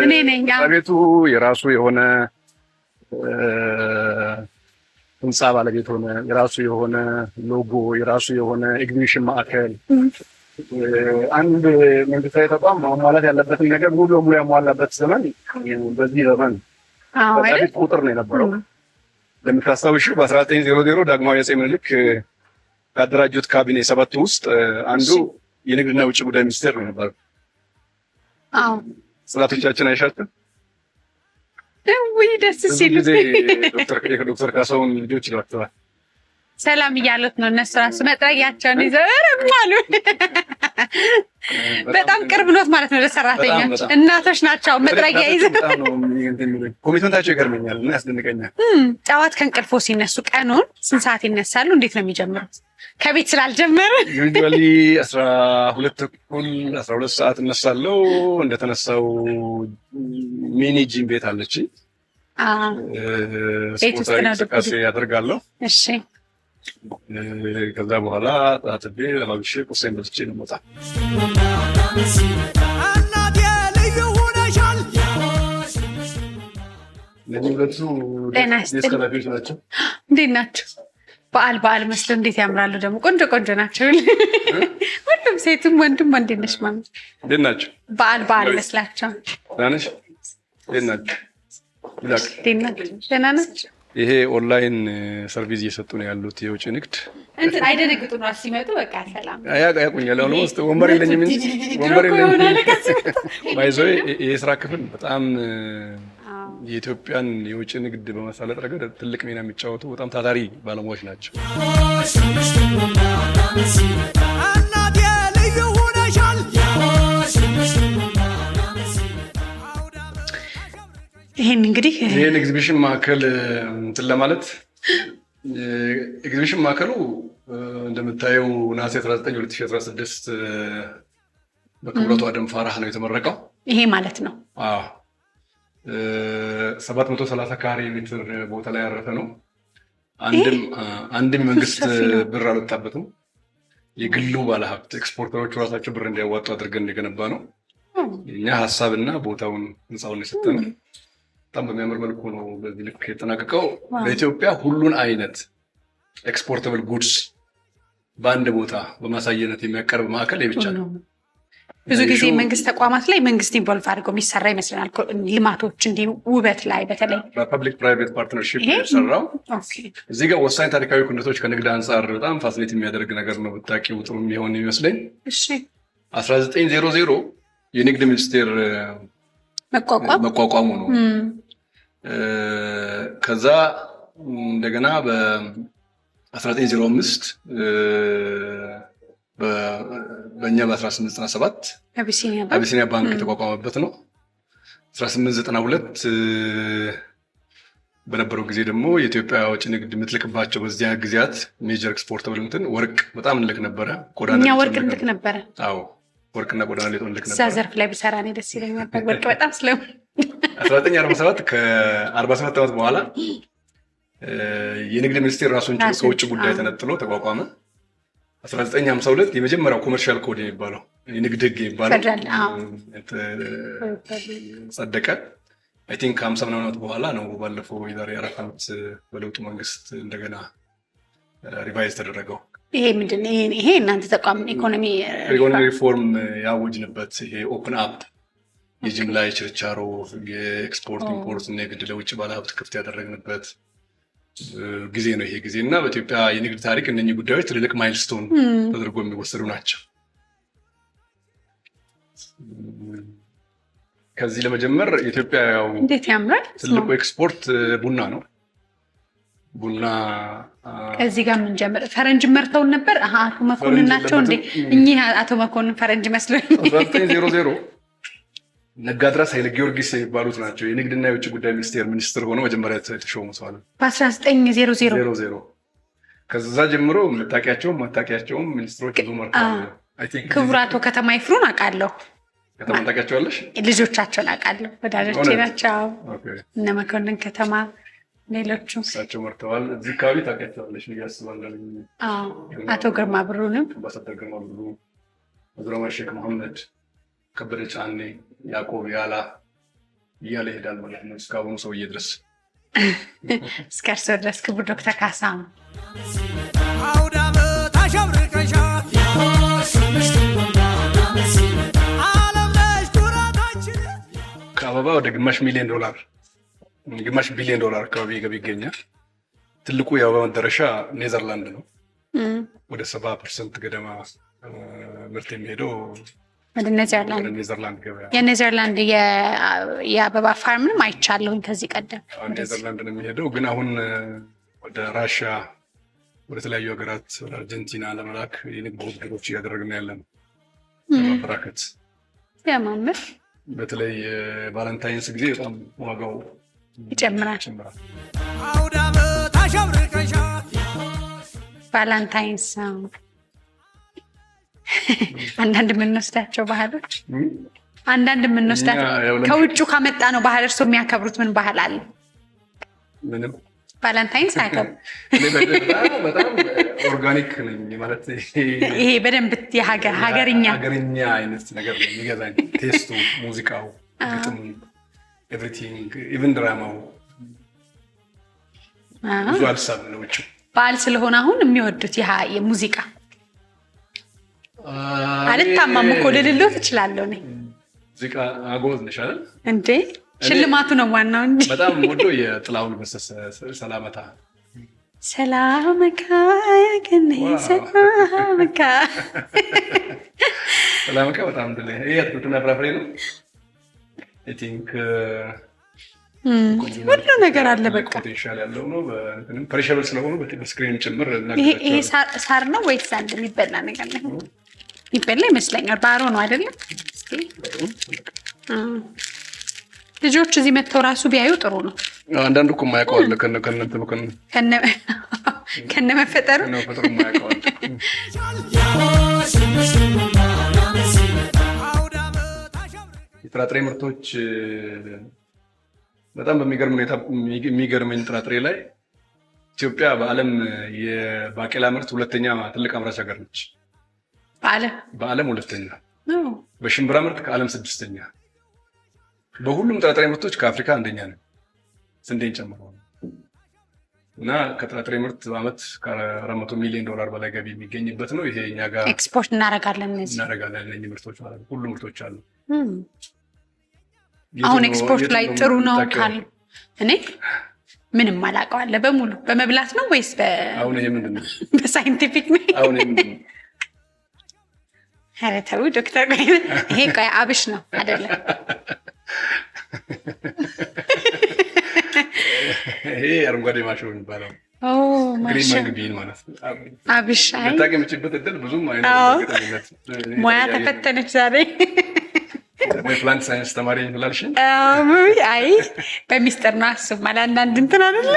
እኔ ነኝ? ቤቱ የራሱ የሆነ ህንፃ ባለቤት ሆነ፣ የራሱ የሆነ ሎጎ፣ የራሱ የሆነ ኤግዚቢሽን ማዕከል፣ አንድ መንግስታዊ ተቋም ማሟላት ያለበትን ነገር ሙሉ በሙሉ ያሟላበት ዘመን በዚህ ዘመን በፊት ቁጥር ነው የነበረው። ለምታስታውሺው በ1900 ዳግማዊ አፄ ምኒልክ ካደራጁት ካቢኔ 7 ውስጥ አንዱ የንግድና የውጭ ጉዳይ ሚኒስቴር ነው የነበረው። ጽላቶቻችን አይሻትም? ወይ ደስ ሲል ዶክተር ካሳሁን ልጆች ይሏቸዋል። ሰላም እያሉት ነው እነሱ ራሱ መጥረጊያቸውን ይዘው አሉ። በጣም ቅርብ ኖት ማለት ነው ለሰራተኞች። እናቶች ናቸው መጥረጊያ ይዘው። ኮሚትመንታቸው ይገርመኛል እና ያስደንቀኛል። ጠዋት ከእንቅልፎ ሲነሱ ቀኑን ስንት ሰዓት ይነሳሉ? እንዴት ነው የሚጀምሩት? ከቤት ስላልጀመረ ዩዥዋሊ 12 ሰዓት እነሳለሁ። እንደተነሳው ሚኒ ጂም ቤት አለች። ስፖርታዊ እንቅስቃሴ ያደርጋለሁ። እሺ ከዛ በኋላ ታጥቤ ለባብሼ ቁርሴን በልቼ ነው የምወጣው። እናቴ ልዩ ሆነሻል። እነዚህ ሁለቱ ዴስክ ናቸው። እንዴት ናቸው? በዓል መስሎ እንዴት ያምራሉ! ደግሞ ቆንጆ ናቸው ሁሉም፣ ሴቱም ወንድም። እንዴት ነሽ ማሚ? እንዴት ናቸው? በዓል መስላቸው። ደህና ነሽ? እንዴት ናቸው? ደህና ናቸው። ይሄ ኦንላይን ሰርቪስ እየሰጡ ነው ያሉት የውጭ ንግድ። እንትን አይደነግጡ ነው ሲመጡ፣ በቃ ሰላም ያቁኛል። አሁን ውስጥ ወንበር የለኝም እንጂ ወንበር የለኝም። ባይዘው ይሄ ስራ ክፍል በጣም የኢትዮጵያን የውጭ ንግድ በማሳለጥ ረገድ ትልቅ ሚና የሚጫወቱ በጣም ታታሪ ባለሙያዎች ናቸው። እናቴ ልዩ ሆነሻል። ይሄን እንግዲህ ይሄን ኤግዚቢሽን ማዕከል እንትን ለማለት ኤግዚቢሽን ማዕከሉ እንደምታየው ነሐሴ 19 2016 በክብረቱ አደም ፋራህ ነው የተመረቀው። ይሄ ማለት ነው። አዎ 730 ካሬ ሜትር ቦታ ላይ ያረፈ ነው። አንድም መንግስት ብር አልወጣበትም። የግሉ ባለሀብት ኤክስፖርተሮቹ ራሳቸው ብር እንዲያዋጡ አድርገን የገነባ ነው። እኛ ሀሳብና ቦታውን ህንፃውን የሰጠነው በጣም በሚያምር መልኩ ነው በዚህ ልክ የተጠናቀቀው። በኢትዮጵያ ሁሉን አይነት ኤክስፖርተብል ጉድስ በአንድ ቦታ በማሳየነት የሚያቀርብ ማዕከል ብቻ ነው። ብዙ ጊዜ መንግስት ተቋማት ላይ መንግስት ኢንቮልቭ አድርገው የሚሰራ ይመስለናል። ልማቶች እንዲህ ውበት ላይ በተለይ በፐብሊክ ፕራይቬት ፓርትነርሺፕ የሰራው እዚህ ጋር ወሳኝ ታሪካዊ ኩነቶች ከንግድ አንጻር በጣም ፋሲሊቲ የሚያደርግ ነገር ነው። ብታውቂው ጥሩ የሚሆን ይመስለኝ። 1900 የንግድ ሚኒስቴር መቋቋሙ ነው። ከዛ እንደገና በ1905 በእኛ በ1897 አቢሲኒያ ባንክ የተቋቋመበት ነው። 1892 በነበረው ጊዜ ደግሞ የኢትዮጵያ ውጭ ንግድ የምትልክባቸው በዚያ ጊዜያት ሜጀር ኤክስፖርተብል እንትን ወርቅ በጣም እንልክ ነበረ። እኛ ወርቅ እንልክ ነበረ። አዎ ወርቅና ቆዳና ሌጦ እንልክ ነበረ። እዛ ዘርፍ ላይ ብሰራ እኔ ደስ ይለኛል። ወርቅ በጣም 1947 ከ47 ዓመት በኋላ የንግድ ሚኒስቴር ራሱን ችሎ ከውጭ ጉዳይ ተነጥሎ ተቋቋመ። 1952 የመጀመሪያው ኮመርሻል ኮድ የሚባለው የንግድ ህግ የሚባለው ጸደቀ። አይ ቲንክ 50 ምናምን ዓመት በኋላ ነው ባለፈው የዛሬ 4 ዓመት በለውጡ መንግስት እንደገና ሪቫይዝ ተደረገው። ይሄ ምንድነው? ይሄ እናንተ ተቋም ኢኮኖሚ ሪፎርም ያወጅንበት ይሄ ኦፕን አፕ የጅምላ የችርቻሮ የኤክስፖርት ኢምፖርት ንግድ ለውጭ ባለሀብት ክፍት ያደረግንበት ጊዜ ነው ይሄ ጊዜ። እና በኢትዮጵያ የንግድ ታሪክ እነኚህ ጉዳዮች ትልልቅ ማይልስቶን ተደርጎ የሚወሰዱ ናቸው። ከዚህ ለመጀመር የኢትዮጵያ ያው እንዴት ያምራል ትልቁ ኤክስፖርት ቡና ነው። ቡና እዚህ ጋር ምን ጀምር ፈረንጅ መርተውን ነበር። አቶ መኮንን ናቸው እንዴ? እኚህ አቶ መኮንን ፈረንጅ መስሎኝ 1900 ነጋድራስ ኃይለ ጊዮርጊስ የሚባሉት ናቸው የንግድና የውጭ ጉዳይ ሚኒስቴር ሚኒስትር ሆነው መጀመሪያ የተሾሙ ሰው ነው። በ1900 ከዛ ጀምሮ መታወቂያቸውም ሚኒስትሮች ብዙ መርተዋል። ክቡር አቶ ከተማ ይፍሩን አውቃለሁ። ከተማ ታውቂያቸዋለሽ? ልጆቻቸውን አውቃለሁ፣ ወዳጆቼ ናቸው። እነ መኮንን ከተማ ሌሎቹ እሳቸው መርተዋል። እዚህ አካባቢ ታውቂያቸዋለሽ ብዬ አስባለሁ። አቶ ግርማ ብሩንም አምባሳደር ግርማ ብሩ አብዱራህማን ሼክ መሐመድ፣ ከበደ ጫኔ፣ ያዕቆብ ያላ እያለ ይሄዳል ማለት ነው እስካሁኑ ሰውዬ ድረስ እስከ እርስዎ ድረስ ክቡር ዶክተር ካሳሁን አውደ ዓመት አሸብርቀሻል ዓለም ነሽ ኩራታችን። ከአበባ ወደ ግማሽ ቢሊዮን ዶላር አካባቢ ገቢ ይገኛል። ትልቁ የአበባ መዳረሻ ኔዘርላንድ ነው። ወደ 70% ገደማ ምርት የሚሄደው ወደ ኔዘርላንድ ገበያ። የኔዘርላንድ የአበባ ፋርምንም አይቻለሁኝ ከዚህ ቀደም። ኔዘርላንድ ነው የሚሄደው፣ ግን አሁን ወደ ራሽያ፣ ወደ ተለያዩ ሀገራት፣ ወደ አርጀንቲና ለመላክ የንግድ ውድድሮች እያደረግን ያለን ለማበራከት ያማምር። በተለይ ቫለንታይንስ ጊዜ በጣም ዋጋው ይጨምራል። አውደ ዓመት አሸብርቀሻል ቫለንታይንስ አንዳንድ የምንወስዳቸው ባህሎች ከውጭ ከመጣ ነው ባህል። እርስዎ የሚያከብሩት ምን ባህል አለ? ምንም ቫለንታይንስ አያከብሩም። በጣም ኦርጋኒክ ነኝ ማለት ይሄ በደንብ ሀገርኛ አይነት ነገር ነው የሚገዛኝ። ቴስቱ፣ ሙዚቃው፣ ግጥሙ፣ ኤቭሪቲንግ ኢቭን ድራማው ብዙ አልሳብ ነው ውጭ በዓል ስለሆነ አሁን የሚወዱት የሙዚቃ አልታማም እኮ ልልሎት እችላለሁ እኔ ሙዚቃ አጎዝ ነሽ አይደል እንዴ? ሽልማቱ ነው ዋናው እንጂ በጣም ወዶ የጥላሁን ገሰሰ ሰላመታ ሰላመካ ያገኔ ሰላመካ በጣም እንደ ይሄ አትክልትና ፍራፍሬ ነው። አይ ቲንክ ሁሉ ነገር አለ። በቃ ፖቴንሻል ያለው ነው። ፐሪሸብል ስለሆኑ በስክሪን ጭምር ይሄ ሳር ነው ወይስ አንድ የሚበላ ነገር ነው? ይበላ ይመስለኛል። ባሮ ነው አይደለም? ልጆች እዚህ መጥተው ራሱ ቢያዩ ጥሩ ነው። አንዳንዱ እኮ የማያውቀው አለ ከነ መፈጠሩ የጥራጥሬ ምርቶች በጣም በሚገርም ሁኔታ የሚገርመኝ ጥራጥሬ ላይ ኢትዮጵያ በዓለም የባቄላ ምርት ሁለተኛ ትልቅ አምራች ሀገር ነች። በዓለም ሁለተኛ፣ በሽምብራ ምርት ከዓለም 6ኛ፣ በሁሉም ጥራጥሬ ምርቶች ከአፍሪካ አንደኛ ነው፣ ስንዴን ጨምሮ እና ከጥራጥሬ ምርት በዓመት ከ400 ሚሊዮን ዶላር በላይ ገቢ የሚገኝበት ነው። ይሄ እኛ ጋር ኤክስፖርት እናደርጋለን እነዚህ ምርቶች ማለት ነው። ሁሉ ምርቶች አሉ። አሁን ኤክስፖርት ላይ ጥሩ ነው ካሉ እኔ ምንም አላውቀው አለ በሙሉ በመብላት ነው ወይስ አሁን ይሄ ምንድን ነው? በሳይንቲፊክ ነው? አሁን ይሄ ምንድን ነው? ኧረ ተው ዶክተር፣ ይሄ ቆይ አብሽ ነው አይደለም? ይሄ አረንጓዴ ማሾ የሚባለው ማሾ ግሪን ማለት ነው። አብሽ አይ ታውቂ የምችበት እድል ብዙም አይነት ሙያ ተፈተነች ዛሬ ወይ ፕላንት ሳይንስ ተማሪ እንላልሽ? አይ በሚስጥር ነው አስብ ማለት አንዳንድ እንትን አይደለ?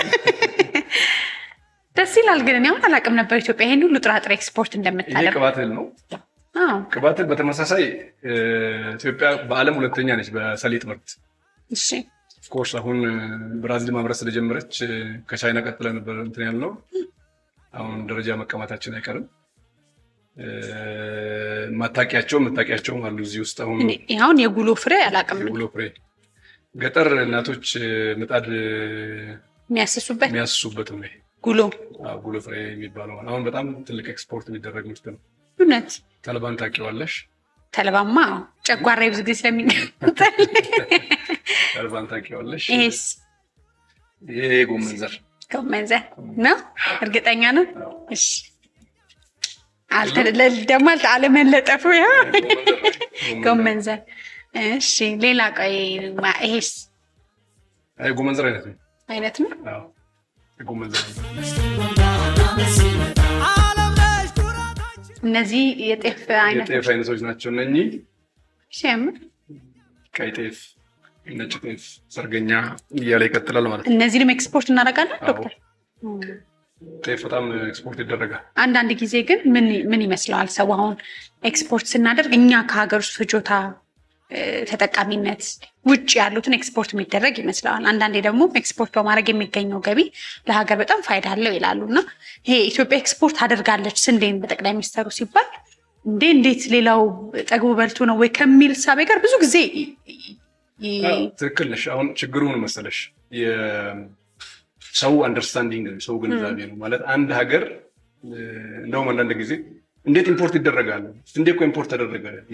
ደስ ይላል። ግን እኔ አሁን አላውቅም ነበር ኢትዮጵያ ይሄን ሁሉ ጥራጥሬ ኤክስፖርት እንደምታደርግ። ቅባት እህል ነው። ቅባት እህል በተመሳሳይ ኢትዮጵያ በዓለም ሁለተኛ ነች በሰሊጥ ምርት። እሺ ኦፍኮርስ አሁን ብራዚል ማምረት ስለጀመረች ከቻይና ቀጥለ ነበር እንትን ያልነው። አሁን ደረጃ መቀማታችን አይቀርም። መታቂያቸውም አሉ እዚህ ውስጥ። አሁን የጉሎ ፍሬ አላውቅም። የጉሎ ፍሬ ገጠር እናቶች ምጣድ የሚያስሱበት ነው ጉሎ ፍሬ የሚባለው። አሁን በጣም ትልቅ ኤክስፖርት የሚደረግ ምርት ነው። እውነት? ተልባን ታውቂዋለሽ? ተልባማ ጨጓራዬ ብዙ ጊዜ ስለሚገጥመኝ ተልባን ታውቂዋለሽ? ይሄ ጎመን ዘር ነው። እርግጠኛ ነው? እሺ ደግሞ አለመለጠፉ ያ ጎመን ዘር። እሺ ሌላ ቆይ ይሄስ? አይ ጎመን ዘር አይነት ነው። አዎ ጎመን ዘር። እነዚህ የጤፍ አይነቶች ናቸው። እነኚህ ሲያምር ቀይ ጤፍ፣ ነጭ ጤፍ፣ ሰርገኛ እያለ ይቀጥላል ማለት ነው። እነዚህንም ኤክስፖርት እናደርጋለን ዶክተር? ጤፍ በጣም ኤክስፖርት ይደረጋል። አንዳንድ ጊዜ ግን ምን ይመስለዋል ሰው አሁን ኤክስፖርት ስናደርግ እኛ ከሀገር ውስጥ ፍጆታ ተጠቃሚነት ውጭ ያሉትን ኤክስፖርት የሚደረግ ይመስለዋል። አንዳንዴ ደግሞ ኤክስፖርት በማድረግ የሚገኘው ገቢ ለሀገር በጣም ፋይዳ አለው ይላሉ። እና ይሄ ኢትዮጵያ ኤክስፖርት አደርጋለች ስንዴን በጠቅላይ ሚኒስትሩ ሲባል እንዴት ሌላው ጠግቦ በልቶ ነው ወይ ከሚል ሳቤ ጋር ብዙ ጊዜ ትክክል ነሽ። አሁን ችግሩ ምን መሰለሽ ሰው አንደርስታንዲንግ ሰው ግንዛቤ ነው ማለት አንድ ሀገር እንደውም አንዳንድ ጊዜ እንዴት ኢምፖርት ይደረጋል እንዴ እኮ ኢምፖርት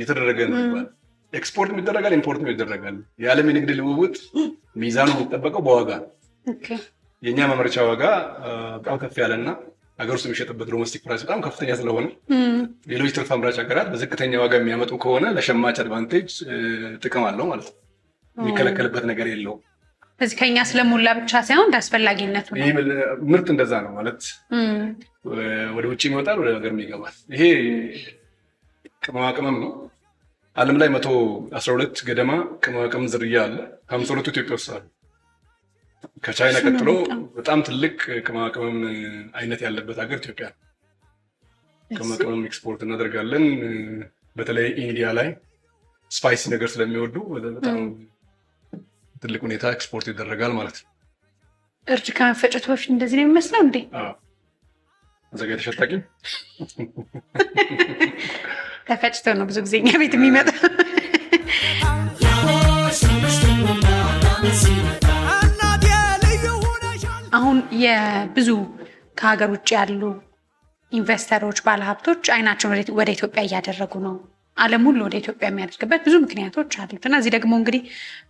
የተደረገ ነው ይባላል። ኤክስፖርት ይደረጋል ኢምፖርት ይደረጋል። የዓለም የንግድ ልውውጥ ሚዛኑ የሚጠበቀው በዋጋ ነው። የኛ ማምረቻ ዋጋ በጣም ከፍ ያለና ሀገር ውስጥ የሚሸጥበት ዶሜስቲክ ፕራይስ በጣም ከፍተኛ ስለሆነ ሌሎች ትርፍ አምራች ሀገራት በዝቅተኛ ዋጋ የሚያመጡ ከሆነ ለሸማች አድቫንቴጅ ጥቅም አለው ማለት ነው። የሚከለከልበት ነገር የለውም። ስለዚህ ከኛ ስለሞላ ብቻ ሳይሆን እንዳስፈላጊነቱ ነው። ምርት እንደዛ ነው ማለት ወደ ውጭ ይወጣል፣ ወደ ሀገር ይገባል። ይሄ ቅመማ ቅመም ነው። ዓለም ላይ 112 ገደማ ቅመማ ቅመም ዝርያ አለ። 52 ኢትዮጵያ ውስጥ አሉ። ከቻይና ቀጥሎ በጣም ትልቅ ቅመማ ቅመም አይነት ያለበት ሀገር ኢትዮጵያ ነው። ቅመማ ቅመም ኤክስፖርት እናደርጋለን። በተለይ ኢንዲያ ላይ ስፓይሲ ነገር ስለሚወዱ በጣም ትልቅ ሁኔታ ኤክስፖርት ይደረጋል ማለት ነው። እርድ ከመፈጨቱ በፊት እንደዚህ ነው የሚመስለው እንዴ? አዘጋጅተሽ አታውቂም? ተፈጭቶ ነው ብዙ ጊዜ እኛ ቤት የሚመጣ። አሁን የብዙ ከሀገር ውጭ ያሉ ኢንቨስተሮች ባለሀብቶች አይናቸውን ወደ ኢትዮጵያ እያደረጉ ነው። ዓለም ሁሉ ወደ ኢትዮጵያ የሚያደርግበት ብዙ ምክንያቶች አሉት እና እዚህ ደግሞ እንግዲህ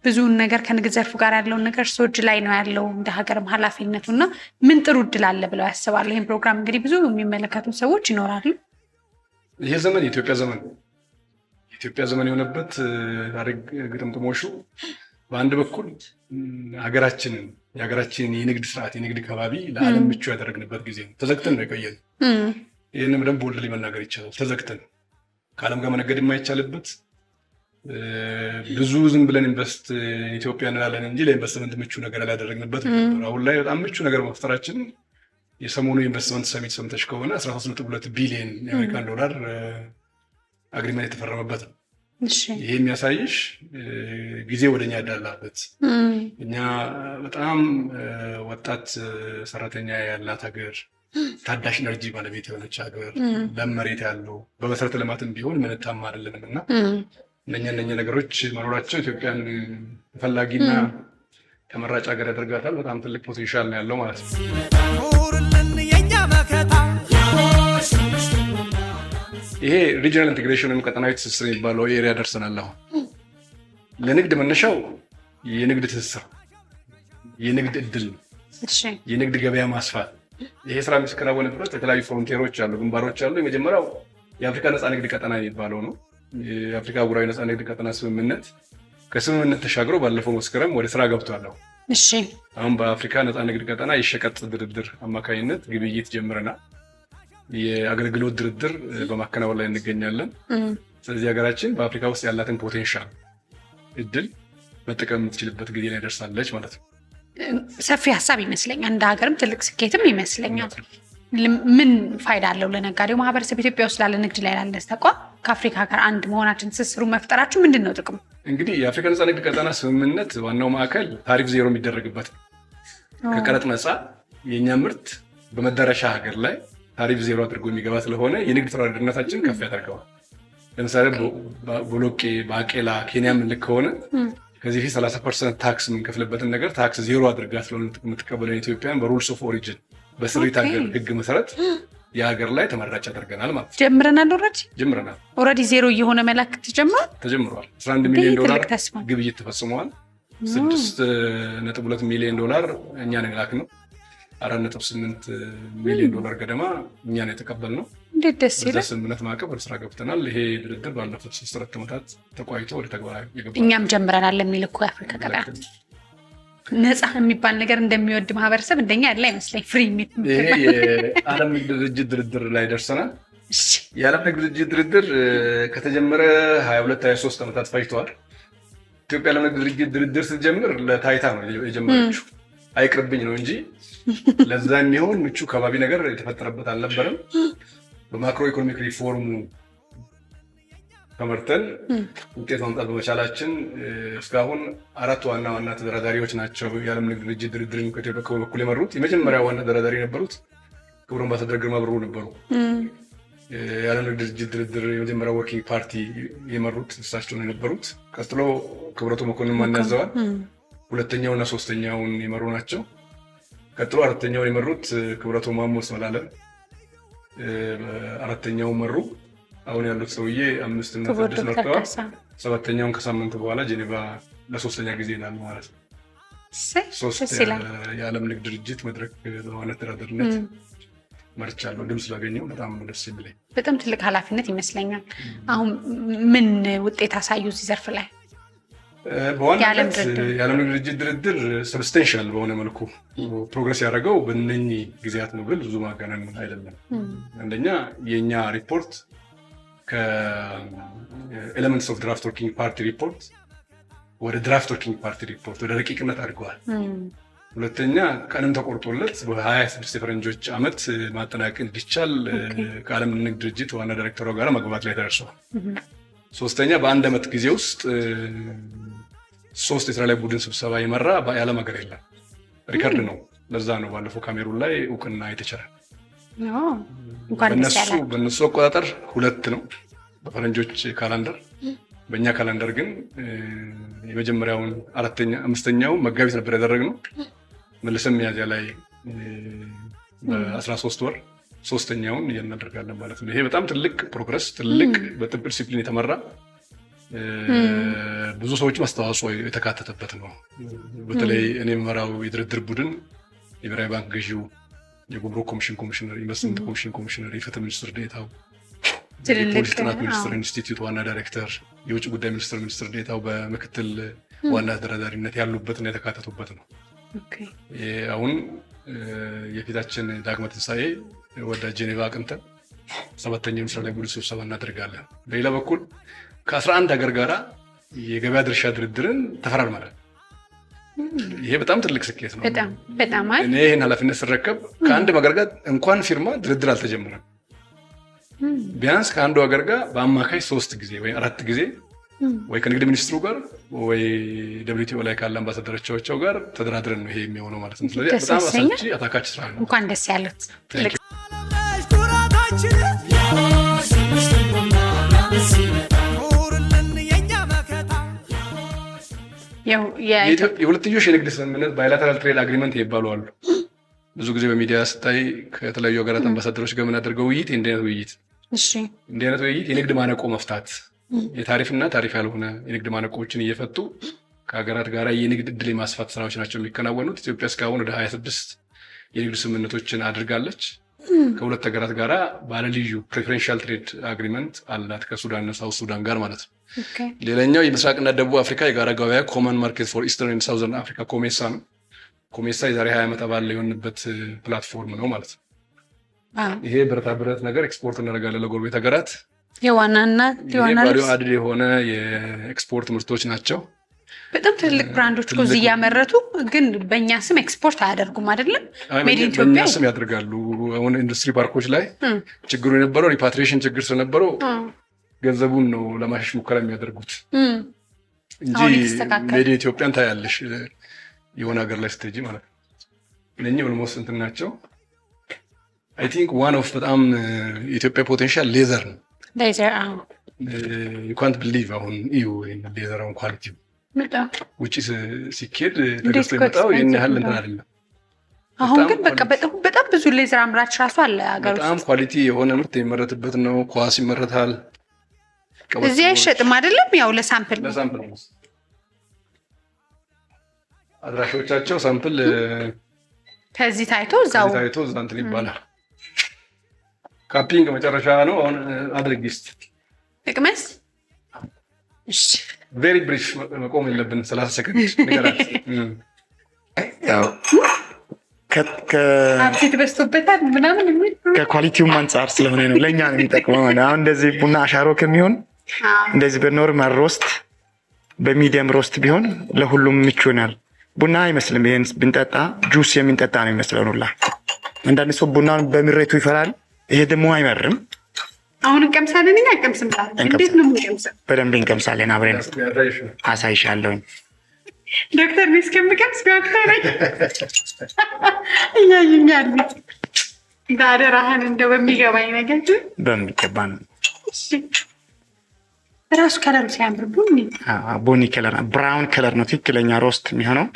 ብዙውን ነገር ከንግድ ዘርፉ ጋር ያለውን ነገር ሰው እጅ ላይ ነው ያለው እንደ ሀገርም ኃላፊነቱ እና ምን ጥሩ እድል አለ ብለው ያስባሉ? ይህን ፕሮግራም እንግዲህ ብዙ የሚመለከቱ ሰዎች ይኖራሉ። ይሄ ዘመን የኢትዮጵያ ዘመን የሆነበት ታሪክ ግጥምጥሞሹ በአንድ በኩል የሀገራችንን የንግድ ስርዓት የንግድ ከባቢ ለዓለም ምቹ ያደረግንበት ጊዜ ነው። ተዘግተን ነው የቆየን። ይህንም ደግሞ ቦልድ ላይ መናገር ይቻላል። ተዘግተን ከዓለም ጋር መነገድ የማይቻልበት ብዙ ዝም ብለን ኢንቨስት ኢትዮጵያ እንላለን እንጂ ለኢንቨስትመንት ምቹ ነገር ያላደረግንበት ነበር። አሁን ላይ በጣም ምቹ ነገር መፍጠራችን የሰሞኑ ኢንቨስትመንት ሰሚት ሰምተሽ ከሆነ 13.2 ቢሊዮን የአሜሪካን ዶላር አግሪመንት የተፈረመበት ነው። ይሄ የሚያሳይሽ ጊዜ ወደኛ ያዳላበት እኛ በጣም ወጣት ሰራተኛ ያላት ሀገር፣ ታዳሽ ኤነርጂ ባለቤት የሆነች ሀገር፣ ለም መሬት ያለው በመሰረተ ልማትም ቢሆን ምንታማ አይደለንም እና እነኛ ነገሮች መኖራቸው ኢትዮጵያን ተፈላጊና ተመራጭ ሀገር ያደርጋታል። በጣም ትልቅ ፖቴንሻል ነው ያለው ማለት ነው። ይሄ ሪጂናል ኢንቴግሬሽን ወይም ቀጠናዊ ትስስር የሚባለው ኤሪያ ደርሰናል። አሁን ለንግድ መነሻው የንግድ ትስስር፣ የንግድ እድል፣ የንግድ ገበያ ማስፋት። ይሄ ስራ የሚከናወንበት የተለያዩ ፍሮንቲሮች አሉ፣ ግንባሮች አሉ። የመጀመሪያው የአፍሪካ ነፃ ንግድ ቀጠና የሚባለው ነው። የአፍሪካ አህጉራዊ ነፃ ንግድ ቀጠና ስምምነት ከስምምነት ተሻግሮ ባለፈው መስከረም ወደ ስራ ገብቷል። አሁን በአፍሪካ ነፃ ንግድ ቀጠና የሸቀጥ ድርድር አማካኝነት ግብይት ጀምረናል። የአገልግሎት ድርድር በማከናወን ላይ እንገኛለን። ስለዚህ ሀገራችን በአፍሪካ ውስጥ ያላትን ፖቴንሻል እድል መጠቀም የምትችልበት ጊዜ ላይ ደርሳለች ማለት ነው። ሰፊ ሀሳብ ይመስለኛል። እንደ ሀገርም ትልቅ ስኬትም ይመስለኛል። ምን ፋይዳ አለው ለነጋዴው ማህበረሰብ? ኢትዮጵያ ውስጥ ላለ ንግድ ላይ ላለ ተቋም ከአፍሪካ ጋር አንድ መሆናችን ትስስሩ መፍጠራችን ምንድን ነው ጥቅሙ? እንግዲህ የአፍሪካ ነፃ ንግድ ቀጠና ስምምነት ዋናው ማዕከል ታሪፍ ዜሮ የሚደረግበት ነው። ከቀረጥ ነፃ የእኛ ምርት በመዳረሻ ሀገር ላይ ታሪፍ ዜሮ አድርጎ የሚገባ ስለሆነ የንግድ ተወዳዳሪነታችን ከፍ ያደርገዋል። ለምሳሌ ቦሎቄ፣ ባቄላ ኬንያ ምልክ ከሆነ ከዚህ ፊት 30% ታክስ የምንከፍልበትን ነገር ታክስ ዜሮ አድርጋ ስለሆነ የምትቀበለን ኢትዮጵያን በሩልስ ኦፍ ኦሪጅን በስሪት ሀገር ህግ መሰረት የሀገር ላይ ተመራጭ ያደርገናል ማለት ነው። ጀምረናል። ኦልሬዲ ዜሮ እየሆነ መላክ ተጀምሯል። 11 ሚሊዮን ዶላር ግብይት ተፈጽመዋል። 6.2 ሚሊዮን ዶላር እኛ ነን የላክነው። 4.8 ሚሊዮን ዶላር ገደማ እኛ ነው የተቀበልነው። እንዴት ደስ ይላል። ስምምነት ማዕቀፍ ወደ ስራ ገብተናል። ይሄ ድርድር ባለፉት 3 ዓመታት ተቋይቶ ወደ ተግባር ይገባል። እኛም ጀምረናል የሚል እኮ የአፍሪካ ቀጠና ነፃ የሚባል ነገር እንደሚወድ ማህበረሰብ እንደኛ ያለ አይመስለኝ። ፍሪ ሚት ይሄ የዓለም ንግድ ድርጅት ድርድር ላይ ደርሰናል። የዓለም ንግድ ድርጅት ድርድር ከተጀመረ 22-23 ዓመታት ፈጅተዋል። ኢትዮጵያ ዓለም ንግድ ድርጅት ድርድር ስትጀምር ለታይታ ነው የጀመረችው። አይቅርብኝ ነው እንጂ ለዛ የሚሆን ምቹ ከባቢ ነገር የተፈጠረበት አልነበረም። በማክሮ ኢኮኖሚክ ሪፎርሙ ተመርተን ውጤት ማምጣት በመቻላችን እስካሁን 4 ዋና ተደራዳሪዎች ናቸው የዓለም ንግድ ድርጅት ድርድርን ከኢትዮጵያ በኩል የመሩት። የመጀመሪያ ዋና ተደራዳሪ የነበሩት ክቡር አምባሳደር ግርማ ብሩ ነበሩ። የዓለም ንግድ ድርጅት ድርድር የመጀመሪያ ወርኪንግ ፓርቲ የመሩት እሳቸው ነው የነበሩት። ቀጥሎ ክብረቱ መኮንን ማን ያዘዋል። ሁለተኛውና ሶስተኛውን የመሩ ናቸው። ቀጥሎ አራተኛውን የመሩት ክብረቱ ማሞስ መላለም አራተኛውን መሩ። አሁን ያሉት ሰውዬ 5 እና 6 መርተዋል። ሰባተኛውን ከሳምንት በኋላ ጄኔቫ ለሶስተኛ ጊዜ ይላል ማለት ነው። 3 የዓለም ንግድ ድርጅት መድረክ በዋና ተደራዳሪነት መርቻለሁ። ድምፅ ስላገኘው በጣም ደስ የሚለኝ በጣም ትልቅ ኃላፊነት ይመስለኛል። አሁን ምን ውጤት አሳዩ እዚህ ዘርፍ ላይ? በዋናነት የዓለም ንግድ ድርጅት ድርድር ሰብስቴንሻል በሆነ መልኩ ፕሮግረስ ያደረገው በእነኚህ ጊዜያት ነው ብል ብዙ ማጋነን አይደለም። አንደኛ የእኛ ሪፖርት ከኤሌመንትስ ኦፍ ድራፍት ወርኪንግ ፓርቲ ሪፖርት ወደ ድራፍት ወርኪንግ ፓርቲ ሪፖርት ወደ ረቂቅነት አድገዋል። ሁለተኛ ቀንም ተቆርጦለት በ26 የፈረንጆች ዓመት ማጠናቀቅ እንዲቻል ከዓለም ንግድ ድርጅት ዋና ዳይሬክተሯ ጋር መግባባት ላይ ደርሰዋል። ሶስተኛ በአንድ ዓመት ጊዜ ውስጥ 3 የስራ ላይ ቡድን ስብሰባ የመራ የዓለም ሀገር የለም። ሪከርድ ነው። ለዛ ነው ባለፈው ካሜሩን ላይ እውቅና የተቸረ። በእነሱ አቆጣጠር 2 ነው በፈረንጆች ካላንደር። በእኛ ካላንደር ግን የመጀመሪያውን 5ኛው መጋቢት ነበር ያደረግነው። መልሰን ሚያዝያ ላይ በ13 ወር 3ኛውን እናደርጋለን ማለት ነው። ይሄ በጣም ትልቅ ፕሮግረስ፣ ትልቅ በጥብቅ ዲሲፕሊን የተመራ ብዙ ሰዎች አስተዋጽኦ የተካተተበት ነው። በተለይ እኔ የምመራው የድርድር ቡድን የብሔራዊ ባንክ ገዢው፣ የጉምሩክ ኮሚሽን ኮሚሽነር፣ ኢንቨስትመንት ኮሚሽን ኮሚሽነር፣ የፍትህ ሚኒስትር ዴኤታው፣ የፖሊስ ጥናት ሚኒስትር ኢንስቲትዩት ዋና ዳይሬክተር፣ የውጭ ጉዳይ ሚኒስትር ዴኤታው በምክትል ዋና ተደራዳሪነት ያሉበትና የተካተቱበት ነው። አሁን የፊታችን ዳግመ ትንሣኤ ወደ ጄኔቫ አቅንተን 7ኛው የስራ ላይ ቡድን ስብሰባ እናደርጋለን። በሌላ በኩል ከ11 ሀገር ጋራ የገበያ ድርሻ ድርድርን ተፈራርመናል። ይሄ በጣም ትልቅ ስኬት ነው። በጣም እኔ ይህን ኃላፊነት ስረከብ ከአንድ ሀገር ጋር እንኳን ፊርማ ድርድር አልተጀመረም። ቢያንስ ከአንዱ ሀገር ጋር በአማካይ 3 ጊዜ ወይ 4 ጊዜ ወይ ከንግድ ሚኒስትሩ ጋር ወይ WTO ላይ ካለ አምባሳደሮቻቸው ጋር ተደራድረን ነው ይሄ የሚሆነው ማለት ነው። ስለዚህ በጣም አሰልቺ አታካች ስራ ነው። እንኳን ደስ ያሉት። የሁለትዮሽ የንግድ ስምምነት ባይላተራል ትሬድ አግሪመንት ይባሉ አሉ። ብዙ ጊዜ በሚዲያ ስታይ ከተለያዩ ሀገራት አምባሳደሮች ጋር የምናደርገው ውይይት እንዲህ አይነት ውይይት የንግድ ማነቆ መፍታት፣ የታሪፍና ታሪፍ ያልሆነ የንግድ ማነቆዎችን እየፈቱ ከሀገራት ጋር የንግድ እድል የማስፋት ስራዎች ናቸው የሚከናወኑት። ኢትዮጵያ እስካሁን ወደ 26 የንግድ ስምምነቶችን አድርጋለች። ከሁለት ሀገራት ጋር ባለልዩ ፕሬፈረንሻል ትሬድ አግሪመንት አላት፣ ከሱዳንና ሳውት ሱዳን ጋር ማለት ነው። ሌላኛው የምስራቅና ደቡብ አፍሪካ የጋራ ገበያ ኮመን ማርኬት ፎር ኢስተርን ኤንድ ሳውዘርን አፍሪካ ኮሜሳ ነው። ኮሜሳ የዛሬ 20 ዓመት አባል የሆንበት ፕላትፎርም ነው ማለት ነው። ይሄ ብረታ ብረት ነገር ኤክስፖርት እናደርጋለን ለጎረቤት ሀገራት። የዋናና ቫልዩ አድድ የሆነ የኤክስፖርት ምርቶች ናቸው። በጣም ትልልቅ ብራንዶች እኮ እዚህ እያመረቱ ግን በእኛ ስም ኤክስፖርት አያደርጉም አይደለም። ሜድ ኢን ኢትዮጵያ በእኛ ስም ያደርጋሉ። አሁን ኢንዱስትሪ ፓርኮች ላይ ችግሩ የነበረው ሪፓትሪዬሽን ችግር ስለነበረው ገንዘቡን ነው ለማሸሽ ሙከራ የሚያደርጉት እንጂ ሜድ ኢን ኢትዮጵያን ታያለሽ የሆነ ሀገር ላይ ስትሄጂ ማለት ነው። እነኚህ ኦልሞስት እንትን ናቸው። አይ ቲንክ ዋን ኦፍ በጣም የኢትዮጵያ ፖቴንሻል ሌዘር ነው። ሌዘር ዩ ካንት ቢሊቭ አሁን እዩ ሌዘራውን ኳሊቲው ውጪ ሲኬድ ተገዝቶ የመጣው ይህን ያህል እንትን አይደለም። አሁን ግን በቃ በጣም ብዙ ሌዘር አምራች ራሱ አለ ሀገር ውስጥ። በጣም ኳሊቲ የሆነ ምርት የሚመረትበት ነው። ኳስ ይመረታል። እዚህ አይሸጥም አይደለም፣ ያው ለሳምፕል ነው። አድራሾቻቸው ሳምፕል ከዚህ ታይቶ እዛው እንትን ይባላል። ካፒንግ መጨረሻ ነው። አሁን አድርጊስት ጥቅመስ እሺ፣ ቬሪ ብሪፍ መቆም የለብን 30 ሰከንድ ንገራት። ያው አብሲት በስቶበታል ምናምን የሚል ከኳሊቲውም አንጻር ስለሆነ ነው ለእኛ ነው የሚጠቅመው። አሁን እንደዚህ ቡና አሻሮ ከሚሆን እንደዚህ በኖርማል ሮስት በሚዲየም ሮስት ቢሆን ለሁሉም ምቹ ይሆናል። ቡና አይመስልም። ይሄን ብንጠጣ ጁስ የሚንጠጣ ነው የሚመስለው ሁላ። አንዳንድ ሰው ቡናን በምሬቱ ይፈራል። ይሄ ደግሞ አይመርም። አሁን እንቀምሳለን። እኛ እንቀምስም ታል እንዴት ነው የምንቀምሰው? በደንብ እንቀምሳለን። አብረን አሳይሻለሁኝ። ዶክተር ቢስ ከምቀምስ ዶክተር እያየኛል። ዳደራህን እንደው በሚገባኝ ነገር በሚገባ ነው። ራሱ ከለሩ ሲያምር ቡኒ ከለር ብራውን ከለር ነው ትክክለኛ ሮስት የሚሆነው።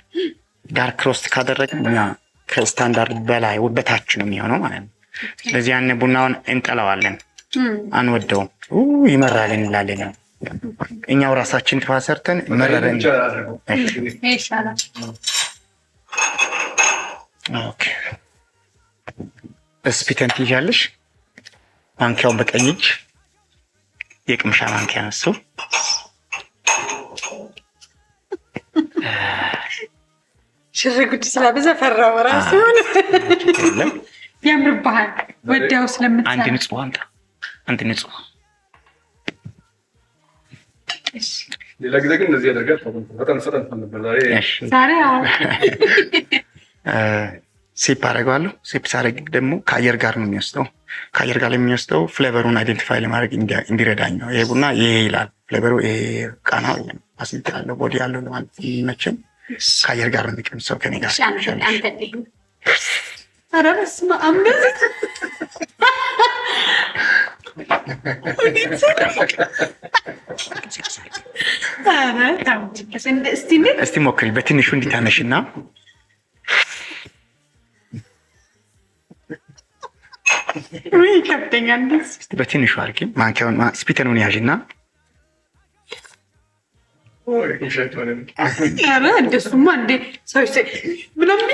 ዳርክ ሮስት ካደረግን ከስታንዳርድ በላይ በታች ነው የሚሆነው ማለት ነው። ስለዚህ ያን ቡናውን እንጠላዋለን፣ አንወደውም፣ ይመራል እንላለን። እኛው ራሳችን ተፋሰርተን መረረን ይሻላል። ኦኬ ስፒተን ትይዣለሽ። ማንኪያውን በቀኝ እጅ የቅምሻ ማንኪያ ነሱ። ሽርጉድ ስለበዛ ፈራው ራሱ ያምርብሃል። ወዲያው ስለምትሰራ አንድ ንጹህ አንተ አንድ ንጹህ ሌላ ጊዜ ግን እንደዚህ ያደርጋል። ፈጠን ነበር ዛሬ ሲፕ አደርገዋለሁ። ሲፕ ሳደርግ ደግሞ ከአየር ጋር ነው የሚወስደው። ከአየር ጋር የሚወስደው ፍሌቨሩን አይደንቲፋይ ለማድረግ እንዲረዳኝ ነው። ይሄ ቡና ይሄ ይላል ፍሌቨሩ፣ ይሄ ቃናው አሲድ ያለው ቦዲ ያለው ለማለት ይመችም። ከአየር ጋር ነው የሚቀምሰው ከኔ ጋር ኧረ በስመ አብ እስቲ ሞክሪ በትንሹ እንዲታነሽና ይከብደኛል። በትንሹ አድርጊ። ማንኪያውን ስፒተኑን ያዥና ኧረ እንደሱማ እንደ ሰው ምናምን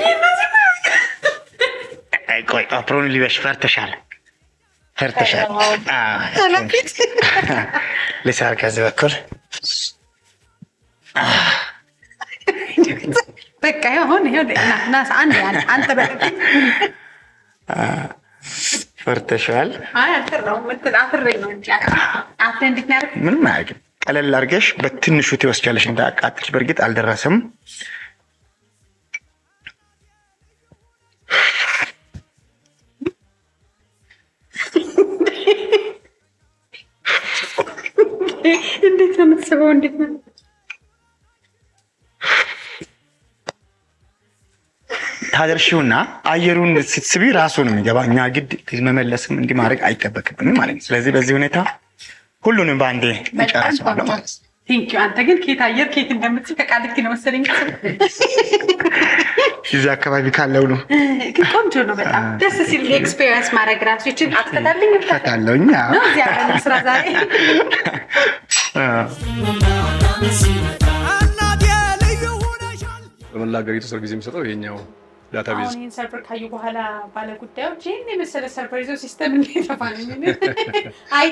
ቆይ አፕሮን ሊበሽ ፈርተሻል። ልሳር ከዚህ በኩል በቃ አሁን አንተ ፈርተሻል። ምንም አያውቅም። ቀለል አድርገሽ በትንሹ ትወስጃለሽ እንዳያቃጥልሽ። በእርግጥ አልደረሰም። እንዴት ነው የምትስበው? እንዴት ነው ታደርሺውና አየሩን ስትስቢ ራሱ ነው የሚገባ። እኛ ግድ መመለስም እንዲህ ማድረግ አይጠበቅብንም ማለት ነው። ስለዚህ በዚህ ሁኔታ ሁሉንም በአንዴ እንጨርሰዋለን ማለት ነው። ቴንክ ዩ። አንተ ግን ከየት አየር ከየት እንደምትስብ ከቃልክ ነው መሰለኝ። እዚህ አካባቢ ካለው ነው። ቆንጆ ነው በጣም ደስ ሲል ኤክስፒሪየንስ ማድረግ ራሱ ይችላል። አትፈታልኝ ፈታለኝ ነው እዚህ ያለው ስራ ዛሬ በመላ ሀገሪቱ ሰርቪስ የሚሰጠው ይሄኛው ዳታቤዝ። አሁን ይህን ሰርቨር ካዩ በኋላ ባለ ጉዳዮች ይህን የመሰለ ሰርቨር ይዞ ሲስተም እንዲጠፋ ነው።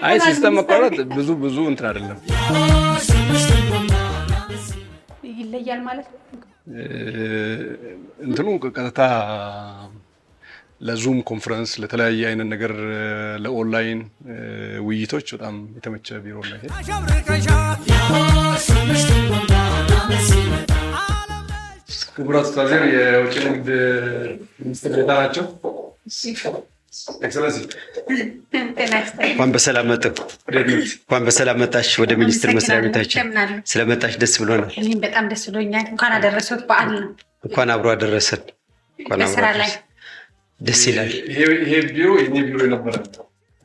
አይ ሲስተም መቋረጥ ብዙ እንትን አይደለም፣ ይለያል ማለት ነው። እንትኑ ቀጥታ ለዙም ኮንፈረንስ፣ ለተለያየ አይነት ነገር፣ ለኦንላይን ውይይቶች በጣም የተመቸ ቢሮ ነው ይሄ። ክቡራት ኡስታዝ የውጭ ንግድ ሚኒስትር ዴኤታ ናቸው። ኤክሰለንሲ እንኳን በሰላም መጡ። እንኳን በሰላም መጣሽ ወደ ሚኒስትር መስሪያ ቤታችን። ስለመጣሽ ደስ ብሎናል። እኔም በጣም ደስ ብሎኛል። እንኳን አደረሰዎት። በዓል ነው። እንኳን አብሮ አደረሰን። እንኳን አብሮ ላይ ደስ ይላል። ይሄ ቢሮ የኔ ቢሮ የነበረ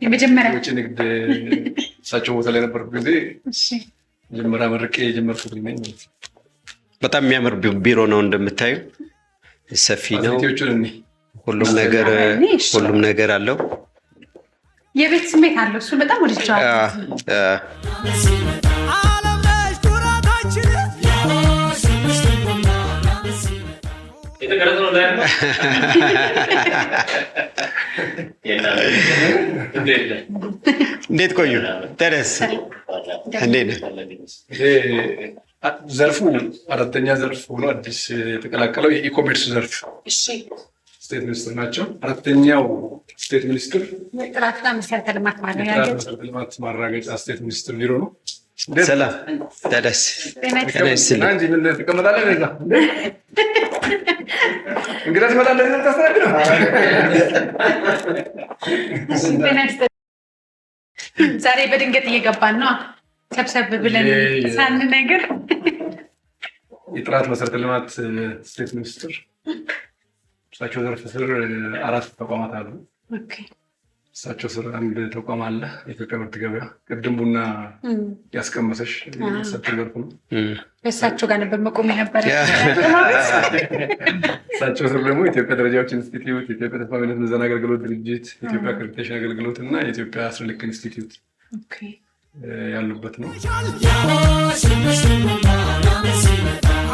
የመጀመሪያ ውጭ ንግድ እሳቸው ቦታ ላይ ነበርኩ ጊዜ መጀመሪያ መርቄ የጀመርኩት ነኝ። በጣም የሚያምር ቢሮ ነው እንደምታዩ፣ ሰፊ ነው። ሁሉም ነገር አለው። የቤት ስሜት አለው። እሱ በጣም ወድጄዋለሁ። እንዴት ቆዩ? ተደስ እንዴት ነው? ዘርፉ አራተኛ ዘርፍ ሆኖ አዲስ የተቀላቀለው የኢኮሜርስ ዘርፍ ስቴት ሚኒስትር ናቸው። አራተኛው ስቴት ሚኒስትር ጥራትና መሰረተ ልማት ማረጋገጫ ስቴት ሚኒስትር ቢሮ ነው። ሰላም ተደስ ትቀመጣለህ። እንግዳ ትመጣለህ። ዛሬ በድንገት እየገባን ነው። ሰብሰብ ብለን ሳንነግር የጥራት መሰረተ ልማት ስቴት ሚኒስትር እሳቸው ዘርፍ ስር 4 ተቋማት አሉ። ኦኬ እሳቸው ስር አንድ ተቋም አለ የኢትዮጵያ ምርት ገበያ ቅድም ቡና ያስቀመሰሽ ሰጥተው ገርኩ ነው እሳቸው ጋር ነበር መቆም የነበረ እሳቸው ስር ደግሞ የኢትዮጵያ ደረጃዎች ኢንስቲትዩት የኢትዮጵያ ተስማሚነት ምዘና አገልግሎት ድርጅት የኢትዮጵያ አክሬዲቴሽን አገልግሎት እና የኢትዮጵያ ስርልክ ኢንስቲትዩት ያሉበት ነው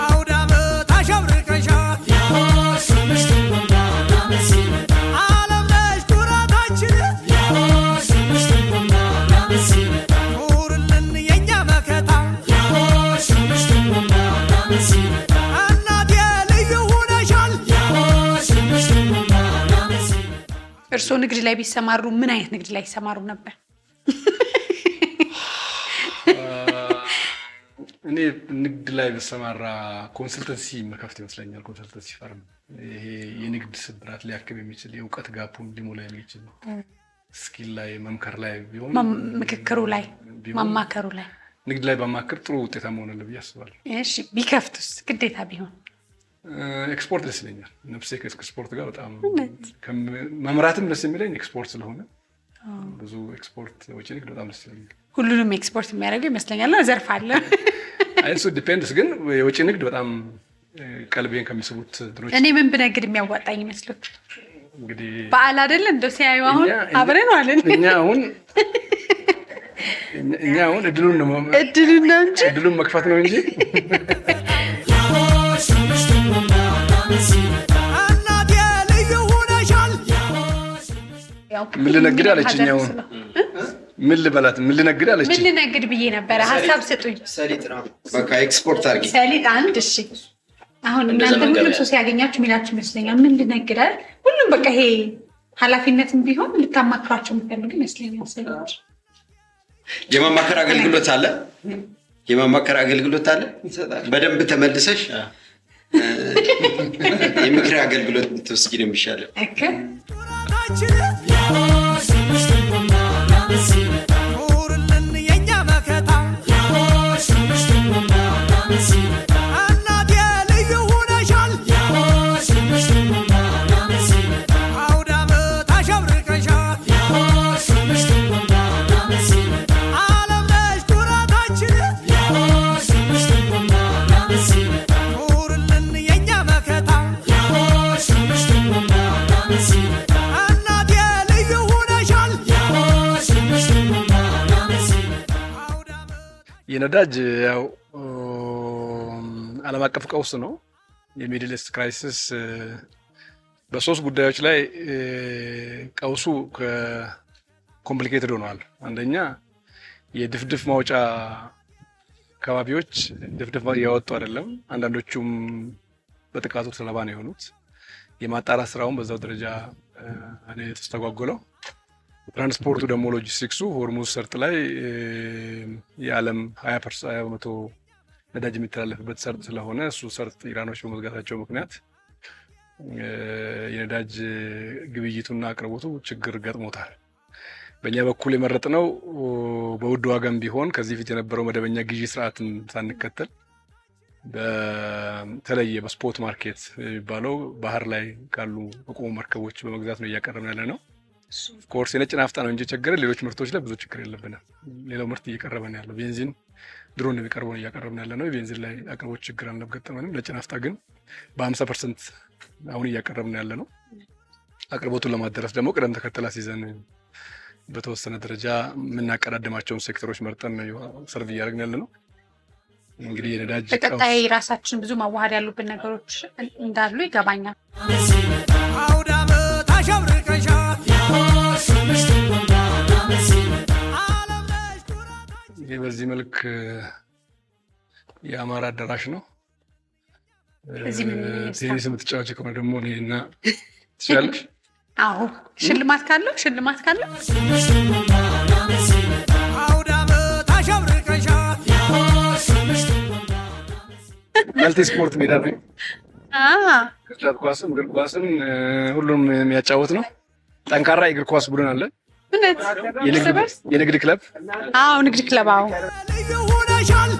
አውደ ዓመት አሸብርቀሻት ዓለም ነሽ ኩራታችን ኑርልን የእኛ መከታ እናቴ ልዩ ሆነሻል። እርስዎ ንግድ ላይ ቢሰማሩ ምን አይነት ንግድ ላይ ይሰማሩ ነበር? እኔ ንግድ ላይ በሰማራ ኮንሰልተንሲ መከፍት ይመስለኛል። ኮንሰልተንሲ ፈርም ይሄ የንግድ ስብራት ሊያክም የሚችል የእውቀት ጋፑን ሊሞላ የሚችል ስኪል ላይ መምከር ላይ ቢሆን ምክክሩ ላይ ማማከሩ ላይ ንግድ ላይ በማከር ጥሩ ውጤታማ ሆናለሁ ብዬ አስባለሁ። እሺ ቢከፍቱስ ግዴታ ቢሆን? ኤክስፖርት ደስ ይለኛል። ነፍሴ ከኤክስፖርት ጋር በጣም መምራትም ደስ የሚለኝ ኤክስፖርት ስለሆነ ብዙ ኤክስፖርት ወጪ ንግድ በጣም ደስ ይለኛል። ሁሉንም ኤክስፖርት የሚያደርገው ይመስለኛል ዘርፍ አለ። አይሱ ዲፔንድስ ግን የወጪ ንግድ በጣም ቀልቤን ከሚስቡት ድሮች እኔ ምን ብነግድ የሚያዋጣኝ ይመስሉት? እንግዲህ በዓል አይደል እንደው ሲያዩ አሁን አብረን ዋለን እኛ አሁን እድሉን ነው እንጂ እድሉን መክፈት ነው እንጂ እናቴ ልዩ ሆነሻል። ምን ልነግድ አለችኝ። አሁን ምን ልበላት? ምን ልነግድ አለችኝ። ምን ልነግድ ብዬ ነበረ። ሀሳብ ስጡኝ። ሰሊጥ ነው በቃ ኤክስፖርት አድርጊ። ሰሊጥ አንድ። እሺ አሁን እናንተ ሁሉም ሰው ሲያገኛችሁ ሚላችሁ ይመስለኛል ምን ልነግዳል? ሁሉም በቃ ይሄ ኃላፊነትም ቢሆን ልታማክሯቸው የምትፈልጉ ይመስለኛል። ሰዎች የማማከር አገልግሎት አለ። የማማከር አገልግሎት አለ። በደንብ ተመልሰሽ የምክር አገልግሎት ብትወስጂ ነው የሚሻለው። ኑርልን የእኛ መከታ እናቴ ልዩ ሆነሻል። አውደ ዓመት አሸብርቀሻት ዓለም ነሽ ኩራታችን ኑርልን የእኛ መከታ እናቴ ልዩ ሆነሻል። የነዳጅ ያው ዓለም አቀፍ ቀውስ ነው። የሚድል ኢስት ክራይሲስ በሶስት ጉዳዮች ላይ ቀውሱ ኮምፕሊኬትድ ሆኗል። አንደኛ የድፍድፍ ማውጫ አካባቢዎች ድፍድፍ እያወጡ አይደለም። አንዳንዶቹም በጥቃቱ ሰለባ ነው የሆኑት። የማጣራት ስራውን በዛው ደረጃ የተስተጓጎለው። ትራንስፖርቱ ደግሞ ሎጂስቲክሱ ሆርሙዝ ሰርጥ ላይ የዓለም 20% ነዳጅ የሚተላለፍበት ሰርጥ ስለሆነ እሱ ሰርጥ ኢራኖች በመዝጋታቸው ምክንያት የነዳጅ ግብይቱና አቅርቦቱ ችግር ገጥሞታል። በእኛ በኩል የመረጥነው በውድ ዋጋም ቢሆን ከዚህ ፊት የነበረው መደበኛ ግዢ ስርዓትን ሳንከተል በተለየ በስፖት ማርኬት የሚባለው ባህር ላይ ካሉ በቆሙ መርከቦች በመግዛት ነው እያቀረብን ያለ ነው። ኮርስ የነጭ ናፍጣ ነው እንጂ ቸገረን። ሌሎች ምርቶች ላይ ብዙ ችግር የለብንም። ሌላው ምርት እየቀረበ ነው ያለው። ቤንዚን ድሮ ነው የሚቀርበው እያቀረብን ያለ ነው። የቤንዚን ላይ አቅርቦት ችግር አልገጠመንም። ነጭ ናፍጣ ግን በ50% አሁን እያቀረብን ያለ ነው። አቅርቦቱን ለማደረስ ደግሞ ቅደም ተከተል አስይዘን በተወሰነ ደረጃ የምናቀዳድማቸውን ሴክተሮች መርጠን ሰርቭ እያደረግን ያለ ነው። እንግዲህ የነዳጅ በቀጣይ ራሳችን ብዙ ማዋሃድ ያሉብን ነገሮች እንዳሉ ይገባኛል። አውደ ዓመት አሸብርቀሻት ይህ በዚህ መልክ የአማራ አዳራሽ ነው። ቴኒስ የምትጫወች ከሆነ ደግሞ እኔና ትችላለሽ። አዎ ሽልማት ካለው አውደ ዓመት አሸብርቀሻት መልቲ ስፖርት ሜዳ ነው። ቅርጫት ኳስም እግር ኳስም ሁሉም የሚያጫወት ነው። ጠንካራ የእግር ኳስ ቡድን አለ። የንግድ ክለብ ንግድ ክለብ ልዩ ሆነሻል።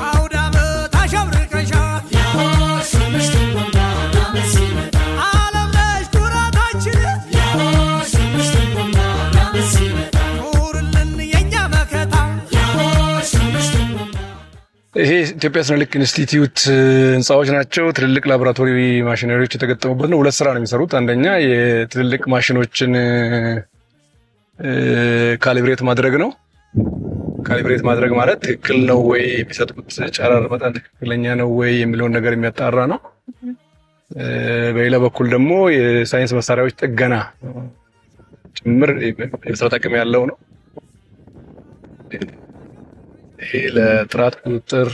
አውደ ዓመት አሸብርቀሻት ዓለም የኢትዮጵያ ስነ ልክ ኢንስቲትዩት ህንፃዎች ናቸው። ትልልቅ ላቦራቶሪ ማሽነሪዎች የተገጠሙበት ነው። ሁለት ስራ ነው የሚሰሩት። አንደኛ የትልልቅ ማሽኖችን ካሊብሬት ማድረግ ነው። ካሊብሬት ማድረግ ማለት ትክክል ነው ወይ የሚሰጡት ጨረር መጠን ትክክለኛ ነው ወይ የሚለውን ነገር የሚያጣራ ነው። በሌላ በኩል ደግሞ የሳይንስ መሳሪያዎች ጥገና ጭምር የመስራት አቅም ያለው ነው። ይሄ ለጥራት ቁጥጥር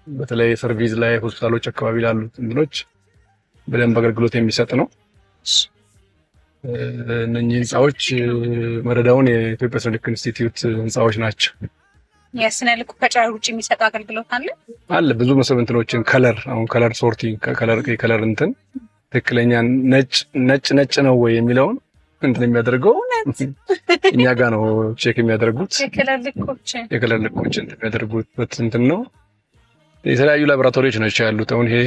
በተለይ ሰርቪስ ላይ ሆስፒታሎች አካባቢ ላሉት እንትኖች በደንብ አገልግሎት የሚሰጥ ነው። እነኚህ ህንፃዎች መረዳውን የኢትዮጵያ ስነ ልክ ኢንስቲትዩት ህንፃዎች ናቸው። የስነ ልኩ ከጨረር ውጭ የሚሰጠው አገልግሎት አለ። ብዙ መሰረቶችን ከለር ሶርቲንግ ከለር እንትን ትክክለኛ ነጭ ነው ወይ የሚለውን እንትን የሚያደርገው እኛ ጋር ነው ቼክ የሚያደርጉት። የከለር ልኮች እንትን የሚያደርጉት እንትን ነው። የተለያዩ ላቦራቶሪዎች ናቸው ያሉት። አሁን ይሄ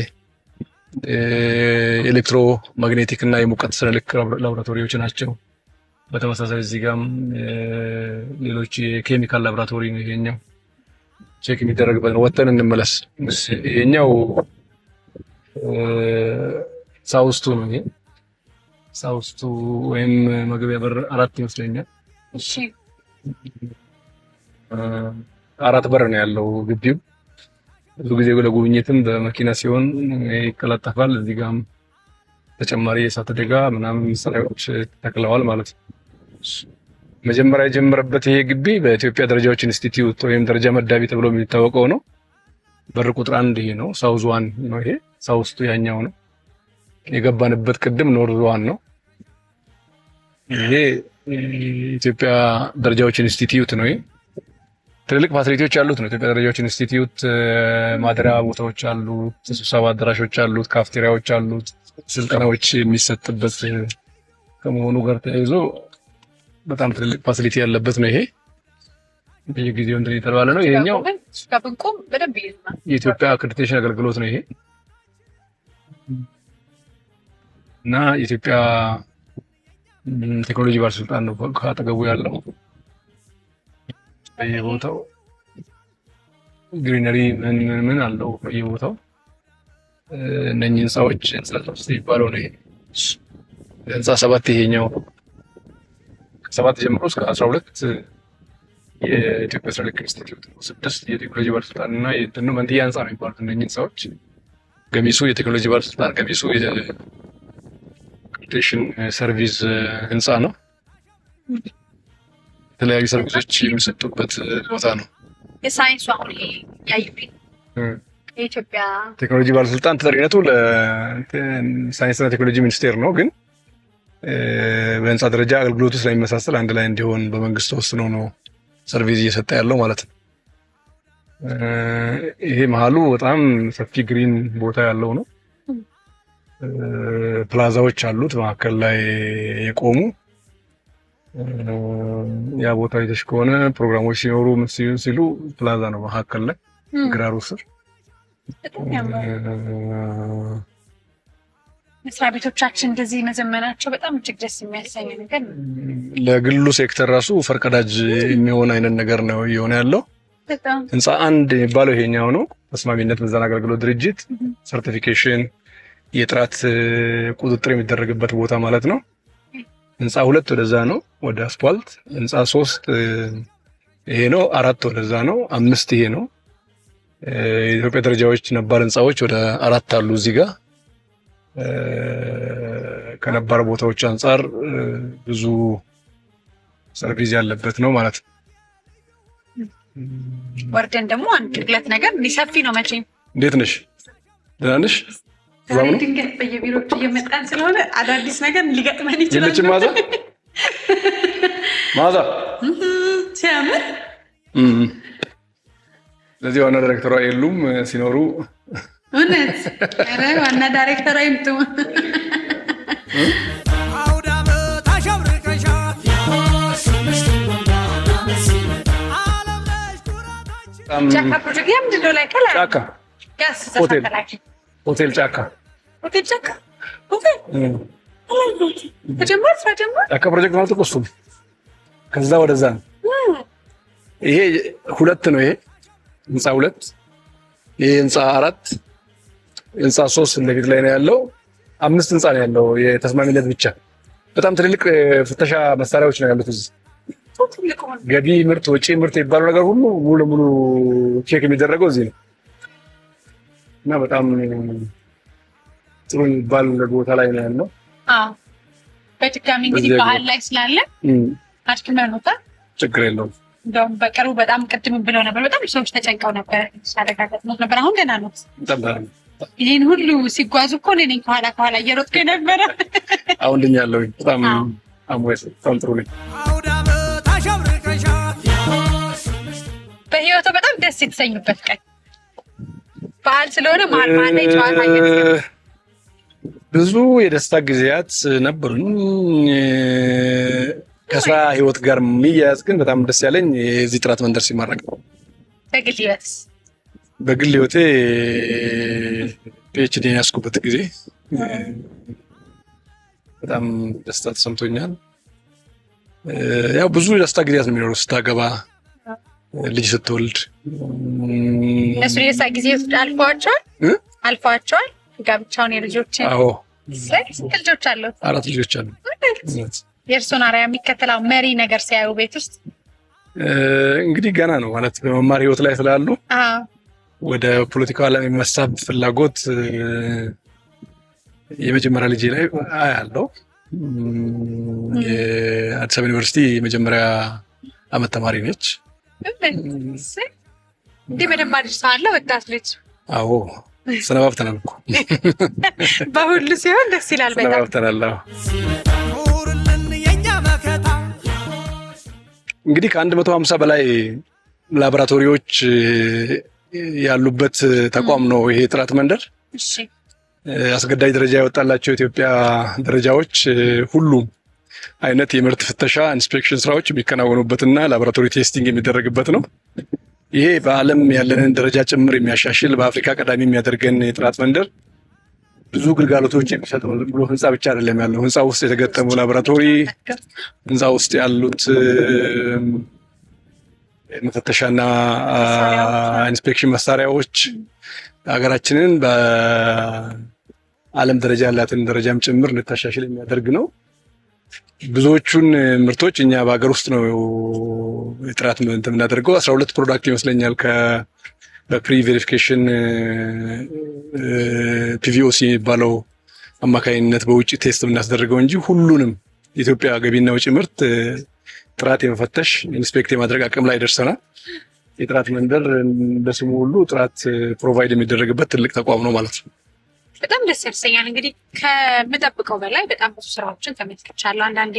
ኤሌክትሮ ማግኔቲክ እና የሙቀት ስነ ልክ ላቦራቶሪዎች ናቸው። በተመሳሳይ እዚህ ጋርም ሌሎች የኬሚካል ላቦራቶሪ ነው። ይሄኛው ቼክ የሚደረግበት ነው። ወጥተን እንመለስ። ይሄኛው ሳውስቱ ነው። ይሄ ሳውስቱ ወይም መግቢያ በር 4 ይመስለኛል። እሺ 4 በር ነው ያለው ግቢው። ብዙ ጊዜ ለጉብኝትም በመኪና ሲሆን ይቀላጠፋል። እዚህ ጋርም ተጨማሪ የእሳት አደጋ ምናምን መሳሪያዎች ተክለዋል ማለት ነው። መጀመሪያ የጀመረበት ይሄ ግቢ በኢትዮጵያ ደረጃዎች ኢንስቲትዩት ወይም ደረጃ መዳቢ ተብሎ የሚታወቀው ነው። በር ቁጥር 1 ይሄ ነው። ሳውዝ ዋን ነው። ይሄ ሳውስቱ ያኛው ነው። የገባንበት ቅድም ኖርዝ ዋን ነው። ይሄ ኢትዮጵያ ደረጃዎች ኢንስቲትዩት ነው። ይሄ ትልልቅ ፋሲሊቲዎች ያሉት ነው። ኢትዮጵያ ደረጃዎች ኢንስቲትዩት ማደሪያ ቦታዎች አሉት፣ ስብሰባ አዳራሾች አሉት፣ ካፍቴሪያዎች አሉት፣ ስልጠናዎች የሚሰጥበት ከመሆኑ ጋር ተያይዞ በጣም ትልልቅ ፋሲሊቲ ያለበት ነው። ይሄ በየጊዜው እንትን የተባለ ነው። ይሄኛው የኢትዮጵያ አክሬዲቴሽን አገልግሎት ነው። ይሄ እና የኢትዮጵያ ቴክኖሎጂ ባለስልጣን ነው ካጠገቡ ያለው። በየቦታው ግሪነሪ ምን አለው በየቦታው። እነኚህ ህንፃዎች ህንፃ 3 ይባላል ነው። ህንፃ 7 ይሄኛው ከ7 ጀምሮ እስከ 12 የኢትዮጵያ ስነ ልክ ኢንስቲትዩት ነው። 6 የቴክኖሎጂ ባለስልጣን እና የእንትኑ መንትያ ህንፃ ነው የሚባሉት እነኚህ ህንፃዎች። ገሚሱ የቴክኖሎጂ ባለስልጣን፣ ገሚሱ የአክሬዲቴሽን ሰርቪስ ህንፃ ነው። የተለያዩ ሰርቪሶች የሚሰጡበት ቦታ ነው። የሳይንሱ አሁን ያዩኝ የኢትዮጵያ ቴክኖሎጂ ባለስልጣን ተጠሪነቱ ለሳይንስና ቴክኖሎጂ ሚኒስቴር ነው። ግን በህንፃ ደረጃ አገልግሎቱ ስለሚመሳሰል አንድ ላይ እንዲሆን በመንግስት ተወስኖ ነው ሰርቪስ እየሰጠ ያለው ማለት ነው። ይሄ መሀሉ በጣም ሰፊ ግሪን ቦታ ያለው ነው። ፕላዛዎች አሉት መካከል ላይ የቆሙ። ያ ቦታ አይተሽ ከሆነ ፕሮግራሞች ሲኖሩ ምን ሲሉ ፕላዛ ነው መካከል ላይ ግራሩ ስር። መስሪያ ቤቶቻችን እንደዚህ መዘመናቸው በጣም እጅግ ደስ የሚያሰኝ ነገር ነው። ለግሉ ሴክተር ራሱ ፈርቀዳጅ የሚሆን አይነት ነገር ነው እየሆነ ያለው። ህንፃ 1 የሚባለው ይሄኛው ነው። ተስማሚነት ምዘና አገልግሎት ድርጅት ሰርቲፊኬሽን፣ የጥራት ቁጥጥር የሚደረግበት ቦታ ማለት ነው። ህንፃ 2 ወደዛ ነው ወደ አስፋልት። ህንፃ 3 ይሄ ነው። 4 ወደዛ ነው። 5 ይሄ ነው። የኢትዮጵያ ደረጃዎች ነባር ህንፃዎች ወደ 4 አሉ እዚህ ጋር። ከነባር ቦታዎች አንፃር ብዙ ሰርቪስ ያለበት ነው ማለት ነው። ወርደን ደግሞ አንድ ሁለት ነገር ሰፊ ነው። መቼም እንዴት ነሽ? ደህና ነሽ? ድንገት በየቢሮቹ እየመጣን ስለሆነ አዳዲስ ነገር ሊገጥመን ይችላል። የለችም ማዛ ሲያምር። ለዚህ ዋና ዳይሬክተሯ የሉም። ሲኖሩ እውነት ዋና ዳይሬክተሯ ይምጡ። ጫካ ፕሮጀክት ምንድን ነው? ላይ ከላይ ጫካ ሆቴል ጫካ ተጀምሯል። ስራ ጀምሯል። ጫካ ፕሮጀክት ማለት እኮ እሱ ነው። ከዛ ወደዛ ነው። ይሄ 2 ነው። ይሄ ህንፃ 2 ይሄ ህንፃ 4 ህንፃ 3 እንደፊት ላይ ነው ያለው። 5 ህንፃ ነው ያለው የተስማሚነት ብቻ። በጣም ትልልቅ ፍተሻ መሳሪያዎች ነው ያሉት እዚህ። ገቢ ምርት፣ ወጪ ምርት የሚባለው ነገር ሁሉ ሙሉ ለሙሉ ቼክ የሚደረገው እዚህ ነው እና በጣም ጥሩ የሚባል ቦታ ላይ ነው ያለው። በድጋሚ እንግዲህ በዓል ላይ ስላለ አድክመንታል። ችግር የለውም። እንደውም በቅርቡ በጣም ቅድም ብለው ነበር፣ በጣም ሰዎች ተጨንቀው ነበር፣ ሳረጋገጥ ነበር። አሁን ገና ነው። ይህን ሁሉ ሲጓዙ እኮ እኔ ከኋላ እየሮጥኩ የነበረ አሁን ድኛለሁ። በጣም አሞስ በጣም ጥሩ ነኝ። በህይወቱ በጣም ደስ የተሰኙበት ቀን በዓል ስለሆነ መሀል ላይ ጨዋታ ብዙ የደስታ ጊዜያት ነበሩኝ። ከስራ ህይወት ጋር የሚያያዝ ግን በጣም ደስ ያለኝ የዚህ ጥራት መንደር ሲመረቅ ነው። በግል ህይወቴ ፒኤችዲ ያስኩበት ጊዜ በጣም ደስታ ተሰምቶኛል። ያው ብዙ የደስታ ጊዜያት ነው የሚኖረው ስታገባ፣ ልጅ ስትወልድ። እነሱ የደስታ ጊዜዎች አልፈዋቸዋል። ጋብቻውን የልጆችን ስንት ልጆች አሉት? 4 ልጆች አሉ። የእርሱን አርአያ የሚከተለው መሪ ነገር ሲያዩ ቤት ውስጥ እንግዲህ ገና ነው ማለት በመማር ህይወት ላይ ስላሉ ወደ ፖለቲካው ዓለም የመሳብ ፍላጎት የመጀመሪያ ልጄ ላይ አያለው። የአዲስ አበባ ዩኒቨርሲቲ የመጀመሪያ ዓመት ተማሪ ነች። እንዲህ በደንብ አድርሰዋለሁ። ወጣት ልጅ። አዎ ሰነባብተናል እኮ በሁሉ ሲሆን ደስ ይላል። በጣም ሰነባብተናል። እንግዲህ ከ150 በላይ ላቦራቶሪዎች ያሉበት ተቋም ነው ይሄ ጥራት መንደር። አስገዳጅ ደረጃ ያወጣላቸው የኢትዮጵያ ደረጃዎች ሁሉም አይነት የምርት ፍተሻ ኢንስፔክሽን ስራዎች የሚከናወኑበትና ላቦራቶሪ ቴስቲንግ የሚደረግበት ነው። ይሄ በዓለም ያለንን ደረጃ ጭምር የሚያሻሽል በአፍሪካ ቀዳሚ የሚያደርገን የጥራት መንደር ብዙ ግልጋሎቶች የሚሰጠው ብሎ ህንፃ ብቻ አይደለም ያለው። ህንፃ ውስጥ የተገጠሙ ላቦራቶሪ፣ ህንፃ ውስጥ ያሉት መፈተሻና ኢንስፔክሽን መሳሪያዎች ሀገራችንን በዓለም ደረጃ ያላትን ደረጃም ጭምር ልታሻሽል የሚያደርግ ነው። ብዙዎቹን ምርቶች እኛ በሀገር ውስጥ ነው የጥራት የምናደርገው። 12 ፕሮዳክት ይመስለኛል በፕሪ ቬሪፊኬሽን ፒቪኦሲ የሚባለው አማካኝነት በውጭ ቴስት የምናስደርገው እንጂ ሁሉንም የኢትዮጵያ ገቢና ውጭ ምርት ጥራት የመፈተሽ ኢንስፔክት የማድረግ አቅም ላይ ደርሰናል። የጥራት መንደር በስሙ ሁሉ ጥራት ፕሮቫይድ የሚደረግበት ትልቅ ተቋም ነው ማለት ነው። በጣም ደስ ያሰኛል። እንግዲህ ከምጠብቀው በላይ በጣም ብዙ ስራዎችን ተመልክቻለሁ። አንዳንዴ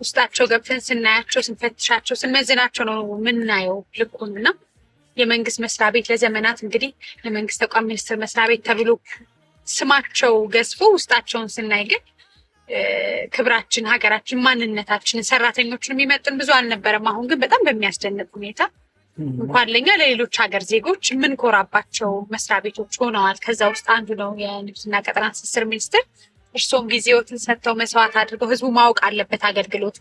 ውስጣቸው ገብተን ስናያቸው፣ ስንፈትሻቸው፣ ስንመዝናቸው ነው የምናየው ልኩን እና የመንግስት መስሪያ ቤት ለዘመናት እንግዲህ የመንግስት ተቋም ሚኒስቴር መስሪያ ቤት ተብሎ ስማቸው ገዝፎ ውስጣቸውን ስናይ ግን ክብራችን፣ ሀገራችን፣ ማንነታችንን፣ ሰራተኞችን የሚመጥን ብዙ አልነበረም። አሁን ግን በጣም በሚያስደንቅ ሁኔታ እንኳን ለኛ ለሌሎች ሀገር ዜጎች የምንኮራባቸው መስሪያ ቤቶች ሆነዋል። ከዛ ውስጥ አንዱ ነው የንግድና ቀጠና ትስስር ሚኒስቴር። እርስዎም ጊዜዎትን ሰጥተው መስዋዕት አድርገው ህዝቡ ማወቅ አለበት አገልግሎት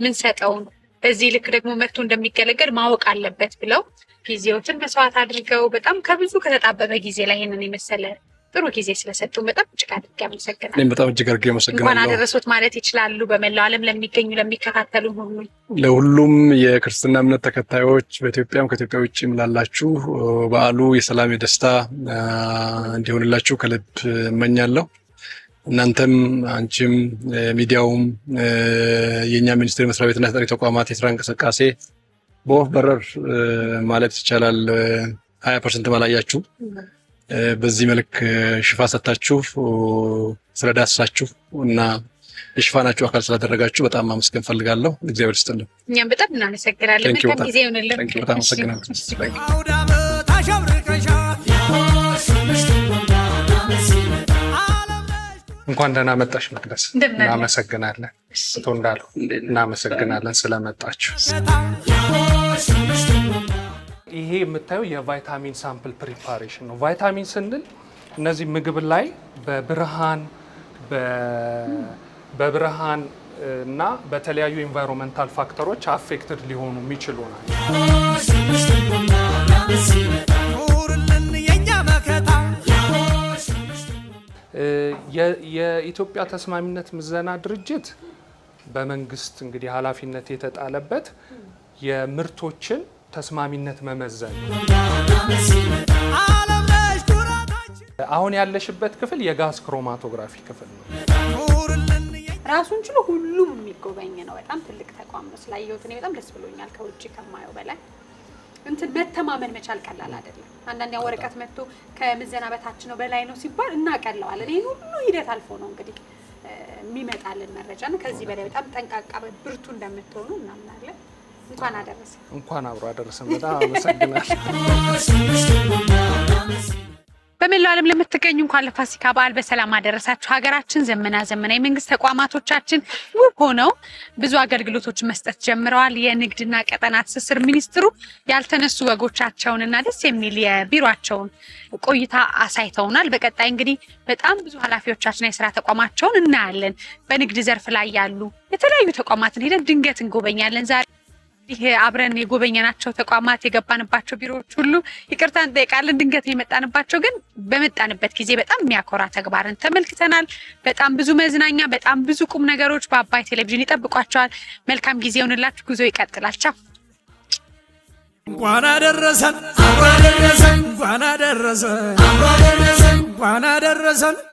ምንሰጠውን በዚህ ልክ ደግሞ መጥቶ እንደሚገለገል ማወቅ አለበት ብለው ጊዜዎትን መስዋዕት አድርገው በጣም ከብዙ ከተጣበበ ጊዜ ላይ ይሄንን የመሰለ ጥሩ ጊዜ ስለሰጡ በጣም እጅግ አድርጌ አመሰግናለሁ። እኔም በጣም እጅግ አድርጌ አመሰግናለሁ። እንኳን አደረሶት ማለት ይችላሉ በመላው ዓለም ለሚገኙ ለሚከታተሉ ሁሉ ለሁሉም የክርስትና እምነት ተከታዮች በኢትዮጵያም ከኢትዮጵያ ውጭም ላላችሁ በዓሉ የሰላም የደስታ እንዲሆንላችሁ ከልብ እመኛለሁ። እናንተም አንቺም ሚዲያውም የኛ ሚኒስቴር መስሪያ ቤትና ተጠሪ ተቋማት የስራ እንቅስቃሴ በወፍ በረር ማለት ይቻላል 20% ባላያችሁ በዚህ መልክ ሽፋን ሰጥታችሁ ስለዳሰሳችሁ እና የሽፋናችሁ አካል ስላደረጋችሁ በጣም ማመስገን ፈልጋለሁ። እግዚአብሔር ይስጥልን። እኛም በጣም እናመሰግናለን። መልካም ጊዜ ይሁንልን። በጣም አመሰግናለሁ። እንኳን ደህና መጣሽ መቅደስ። እናመሰግናለን። አቶ እንዳሉ እናመሰግናለን ስለመጣችሁ። ይሄ የምታየው የቫይታሚን ሳምፕል ፕሪፓሬሽን ነው። ቫይታሚን ስንል እነዚህ ምግብ ላይ በብርሃን እና በተለያዩ ኢንቫይሮንመንታል ፋክተሮች አፌክትድ ሊሆኑ የሚችሉ ናቸው። የኢትዮጵያ ተስማሚነት ምዘና ድርጅት በመንግስት እንግዲህ ኃላፊነት የተጣለበት የምርቶችን ተስማሚነት መመዘን። አሁን ያለሽበት ክፍል የጋዝ ክሮማቶግራፊ ክፍል ነው። ራሱን ችሎ ሁሉም የሚጎበኝ ነው። በጣም ትልቅ ተቋም ነው። ስላየሁት እኔ በጣም ደስ ብሎኛል። ከውጭ ከማየው በላይ መተማመን መቻል ቀላል አይደለም። አንዳንድ ያው ወረቀት መጥቶ ከምዘና በታች ነው በላይ ነው ሲባል እናቀለዋለን። ይሄን ሁሉ ሂደት አልፎ ነው እንግዲህ የሚመጣልን መረጃ ነው። ከዚህ በላይ በጣም ጠንቃቃ ብርቱ እንደምትሆኑ እናምናለን። እንኳን አደረሰ። እንኳን አብሮ አደረሰ። በጣም አመሰግናለሁ። በመላው ዓለም ለምትገኙ እንኳን ለፋሲካ በዓል በሰላም አደረሳችሁ። ሀገራችን ዘመናዊ መንግስት ተቋማቶቻችን ውብ ሆነው ብዙ አገልግሎቶችን መስጠት ጀምረዋል። የንግድና ቀጠና ትስስር ሚኒስትሩ ያልተነሱ ወጎቻቸውንና ደስ የሚል የቢሮአቸውን ቆይታ አሳይተውናል። በቀጣይ እንግዲህ በጣም ብዙ ኃላፊዎቻችን የስራ ተቋማቸውን እናያለን። በንግድ ዘርፍ ላይ ያሉ የተለያዩ ተቋማትን ሄደን ድንገት እንጎበኛለን። ዛሬ ይሄ አብረን የጎበኘናቸው ተቋማት የገባንባቸው ቢሮዎች ሁሉ ይቅርታ እንጠይቃለን። ድንገት የመጣንባቸው ግን በመጣንበት ጊዜ በጣም የሚያኮራ ተግባርን ተመልክተናል። በጣም ብዙ መዝናኛ፣ በጣም ብዙ ቁም ነገሮች በአባይ ቴሌቪዥን ይጠብቋቸዋል። መልካም ጊዜ ይሁንላችሁ። ጉዞ ይቀጥላል። ቻው። እንኳን አደረሰን።